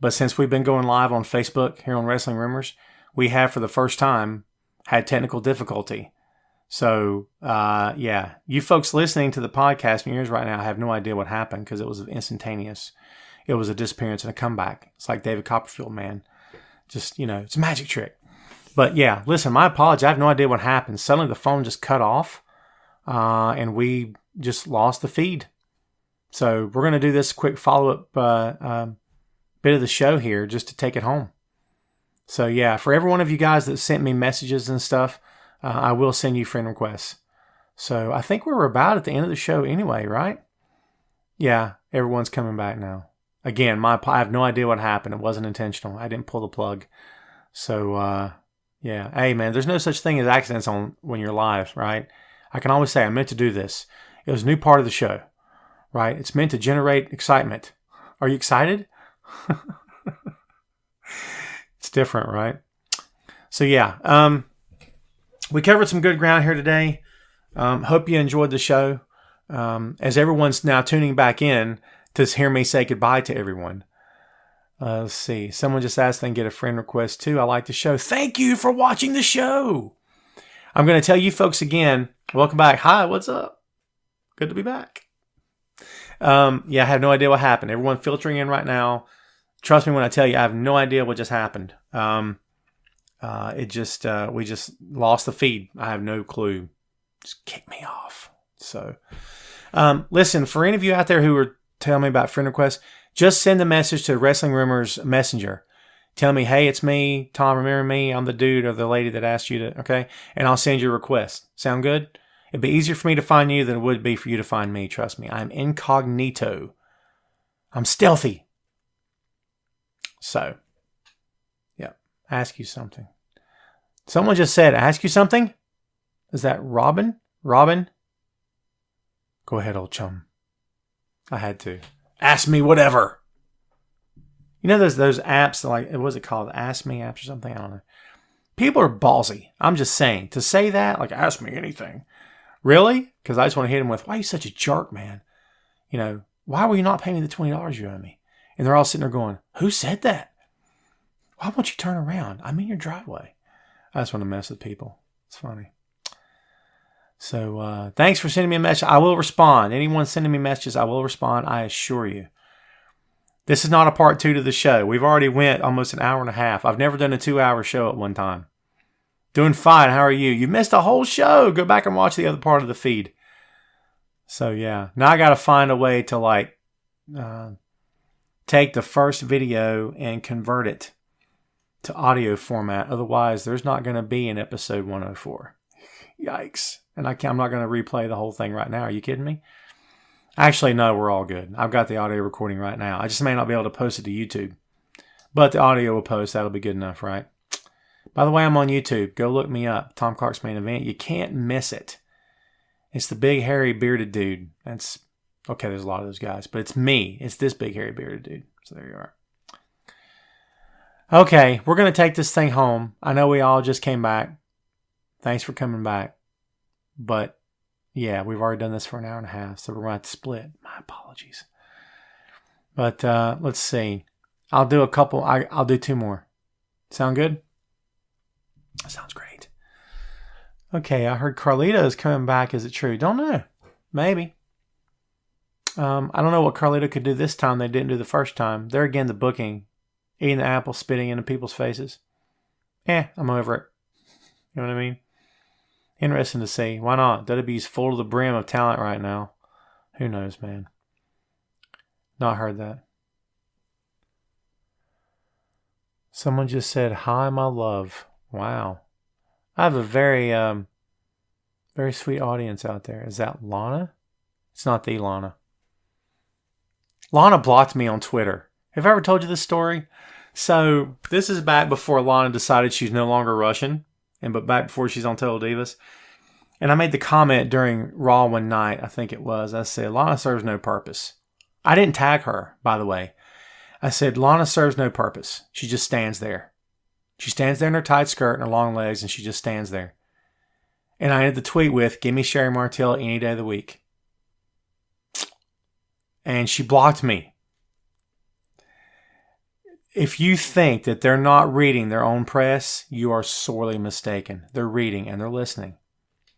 But since we've been going live on Facebook here on Wrestling Rumors, we have for the first time had technical difficulty. So, you folks listening to the podcast in your ears right now have no idea what happened because it was instantaneous. It was a disappearance and a comeback. It's like David Copperfield, man. Just, it's a magic trick. But yeah, listen, my apology. I have no idea what happened. Suddenly the phone just cut off and we just lost the feed. So we're going to do this quick follow-up bit of the show here just to take it home. So yeah, for every one of you guys that sent me messages and stuff, I will send you friend requests. So I think we're about at the end of the show anyway, right? Yeah, everyone's coming back now. Again, I have no idea what happened. It wasn't intentional. I didn't pull the plug. So, yeah. Hey, man, there's no such thing as accidents when you're live, right? I can always say, I meant to do this. It was a new part of the show, right? It's meant to generate excitement. Are you excited? It's different, right? So, yeah. We covered some good ground here today. Hope you enjoyed the show. As everyone's now tuning back in to hear me say goodbye to everyone. Let's see. Someone just asked if they can get a friend request too. I like the show. Thank you for watching the show. I'm going to tell you folks again, welcome back. Hi, what's up? Good to be back. I have no idea what happened. Everyone filtering in right now. Trust me when I tell you, I have no idea what just happened. We just lost the feed. I have no clue. Just kick me off. So, listen, for any of you out there who are telling me about friend requests, just send a message to Wrestling Rumors Messenger. Tell me, hey, it's me, Tom, remember me? I'm the dude or the lady that asked you to, okay? And I'll send you a request. Sound good? It'd be easier for me to find you than it would be for you to find me. Trust me. I'm incognito. I'm stealthy. So, yeah. Ask you something. Someone just said, ask you something? Is that Robin? Robin? Go ahead, old chum. I had to. Ask me whatever. You know those apps, like, what was it called? Ask Me apps or something? I don't know. People are ballsy. I'm just saying. To say that, like, ask me anything. Really? Because I just want to hit them with, why are you such a jerk, man? Why will you not pay me the $20 you owe me? And they're all sitting there going, who said that? Why won't you turn around? I'm in your driveway. I just want to mess with people. It's funny. So, thanks for sending me a message. I will respond. Anyone sending me messages, I will respond. I assure you. This is not a part 2 to the show. We've already went almost an hour and a half. I've never done a 2-hour show at one time. Doing fine. How are you? You missed a whole show. Go back and watch the other part of the feed. So, yeah. Now I got to find a way to, take the first video and convert it to audio format. Otherwise, there's not going to be an episode 104. Yikes. And I'm not going to replay the whole thing right now. Are you kidding me? Actually, no, we're all good. I've got the audio recording right now. I just may not be able to post it to YouTube. But the audio will post. That'll be good enough, right? By the way, I'm on YouTube. Go look me up. Tom Clark's Main Event. You can't miss it. It's the big, hairy, bearded dude. Okay, there's a lot of those guys. But it's me. It's this big, hairy, bearded dude. So there you are. Okay, we're going to take this thing home. I know we all just came back. Thanks for coming back. But, yeah, we've already done this for an hour and a half, so we're going to have to split. My apologies. But let's see. I'll do a couple. I'll do 2 more. Sound good? Sounds great. Okay, I heard Carlito's coming back. Is it true? Don't know. Maybe. I don't know what Carlito could do this time they didn't do the first time. There again, the booking. Eating the apple, spitting into people's faces. I'm over it. You know what I mean? Interesting to see. Why not? WWE's full to the brim of talent right now. Who knows, man? Not heard that. Someone just said, "Hi, my love." Wow. I have a very, very sweet audience out there. Is that Lana? It's not the Lana. Lana blocked me on Twitter. Have I ever told you this story? So, this is back before Lana decided she's no longer Russian, but back before she's on Total Divas. And I made the comment during Raw one night, I think it was. I said, Lana serves no purpose. I didn't tag her, by the way. I said, Lana serves no purpose. She just stands there. She stands there in her tight skirt and her long legs, and she just stands there. And I ended the tweet with, "Give me Sherry Martel any day of the week." And she blocked me. If you think that they're not reading their own press, you are sorely mistaken. They're reading and they're listening.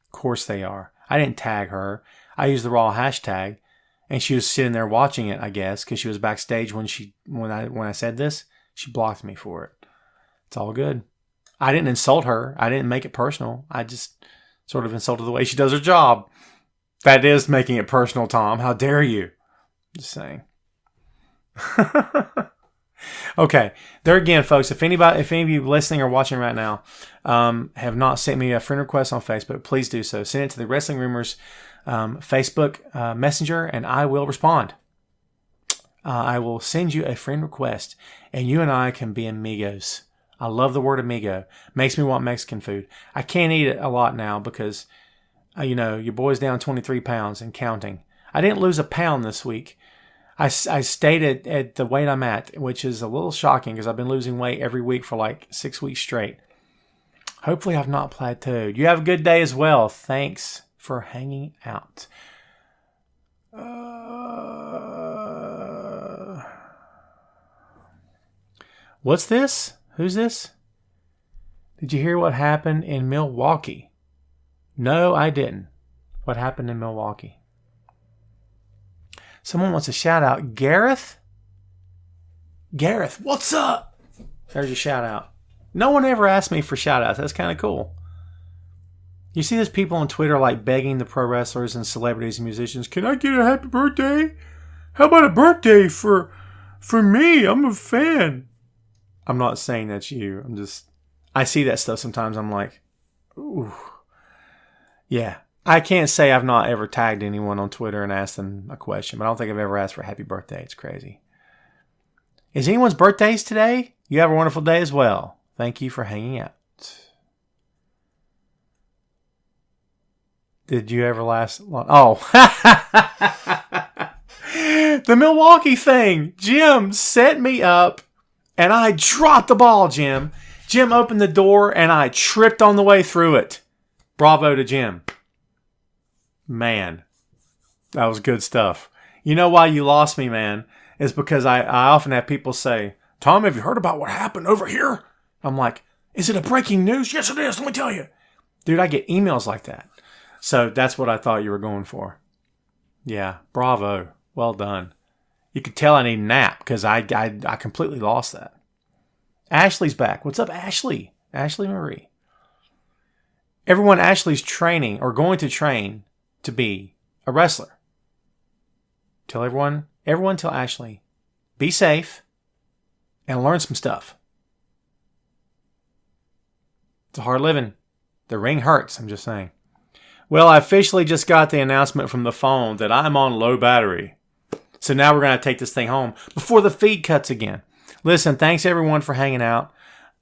Of course they are. I didn't tag her. I used the Raw hashtag, and she was sitting there watching it, I guess, because she was backstage when I said this. She blocked me for it. It's all good. I didn't insult her. I didn't make it personal. I just sort of insulted the way she does her job. That is making it personal, Tom. How dare you? Just saying. Okay. There again, folks, if any of you listening or watching right now have not sent me a friend request on Facebook, please do so. Send it to the Wrestling Rumors Facebook Messenger, and I will respond. I will send you a friend request, and you and I can be amigos. I love the word amigo. Makes me want Mexican food. I can't eat it a lot now because, your boy's down 23 pounds and counting. I didn't lose a pound this week. I stayed at the weight I'm at, which is a little shocking because I've been losing weight every week for like 6 weeks straight. Hopefully I've not plateaued. You have a good day as well. Thanks for hanging out. What's this? Who's this? Did you hear what happened in Milwaukee? No, I didn't. What happened in Milwaukee? Someone wants a shout out. Gareth? Gareth, what's up? There's your shout out. No one ever asked me for shout outs. That's kind of cool. You see these people on Twitter like begging the pro wrestlers and celebrities and musicians, "Can I get a happy birthday? How about a birthday for me? I'm a fan." I'm not saying that's you. I see that stuff sometimes. I'm like, ooh. Yeah. I can't say I've not ever tagged anyone on Twitter and asked them a question, but I don't think I've ever asked for a happy birthday. It's crazy. Is anyone's birthdays today? You have a wonderful day as well. Thank you for hanging out. Did you ever last long? Oh. The Milwaukee thing. Jim set me up and I dropped the ball, Jim. Jim opened the door and I tripped on the way through it. Bravo to Jim. Man, that was good stuff. You know why you lost me, man? Is because I often have people say, "Tom, have you heard about what happened over here?" I'm like, "Is it a breaking news?" "Yes, it is. Let me tell you." Dude, I get emails like that. So that's what I thought you were going for. Yeah, bravo. Well done. You could tell I need a nap because I completely lost that. Ashley's back. What's up, Ashley? Ashley Marie. Everyone Ashley's training or going to train to be a wrestler. Tell everyone tell Ashley, be safe and learn some stuff. It's a hard living. The ring hurts, I'm just saying. Well, I officially just got the announcement from the phone that I'm on low battery. So now we're going to take this thing home before the feed cuts again. Listen, thanks everyone for hanging out.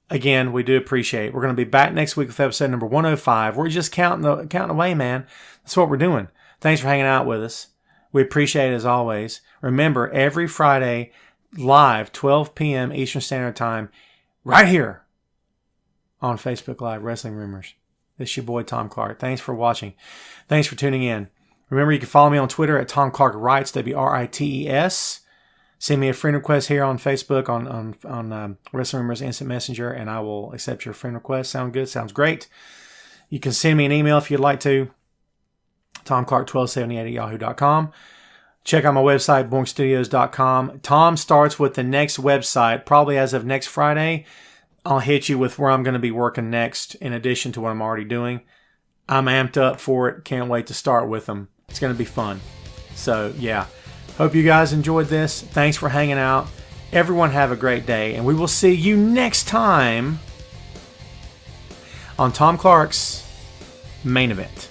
Again, we do appreciate it. We're going to be back next week with episode number 105. We're just counting away, man. That's what we're doing. Thanks for hanging out with us. We appreciate it as always. Remember, every Friday, live, 12 p.m. Eastern Standard Time, right here on Facebook Live, Wrestling Rumors. This is your boy, Tom Clark. Thanks for watching. Thanks for tuning in. Remember, you can follow me on Twitter at Tom Clark Writes, WRITES. Send me a friend request here on Facebook on Wrestling Rumors Instant Messenger, and I will accept your friend request. Sound good? Sounds great. You can send me an email if you'd like to. TomClark1278@yahoo.com. Check out my website, boinkstudios.com. Tom starts with the next website, probably as of next Friday. I'll hit you with where I'm going to be working next in addition to what I'm already doing. I'm amped up for it. Can't wait to start with them. It's going to be fun. So, yeah. Hope you guys enjoyed this. Thanks for hanging out. Everyone have a great day, and we will see you next time on Tom Clark's Main Event.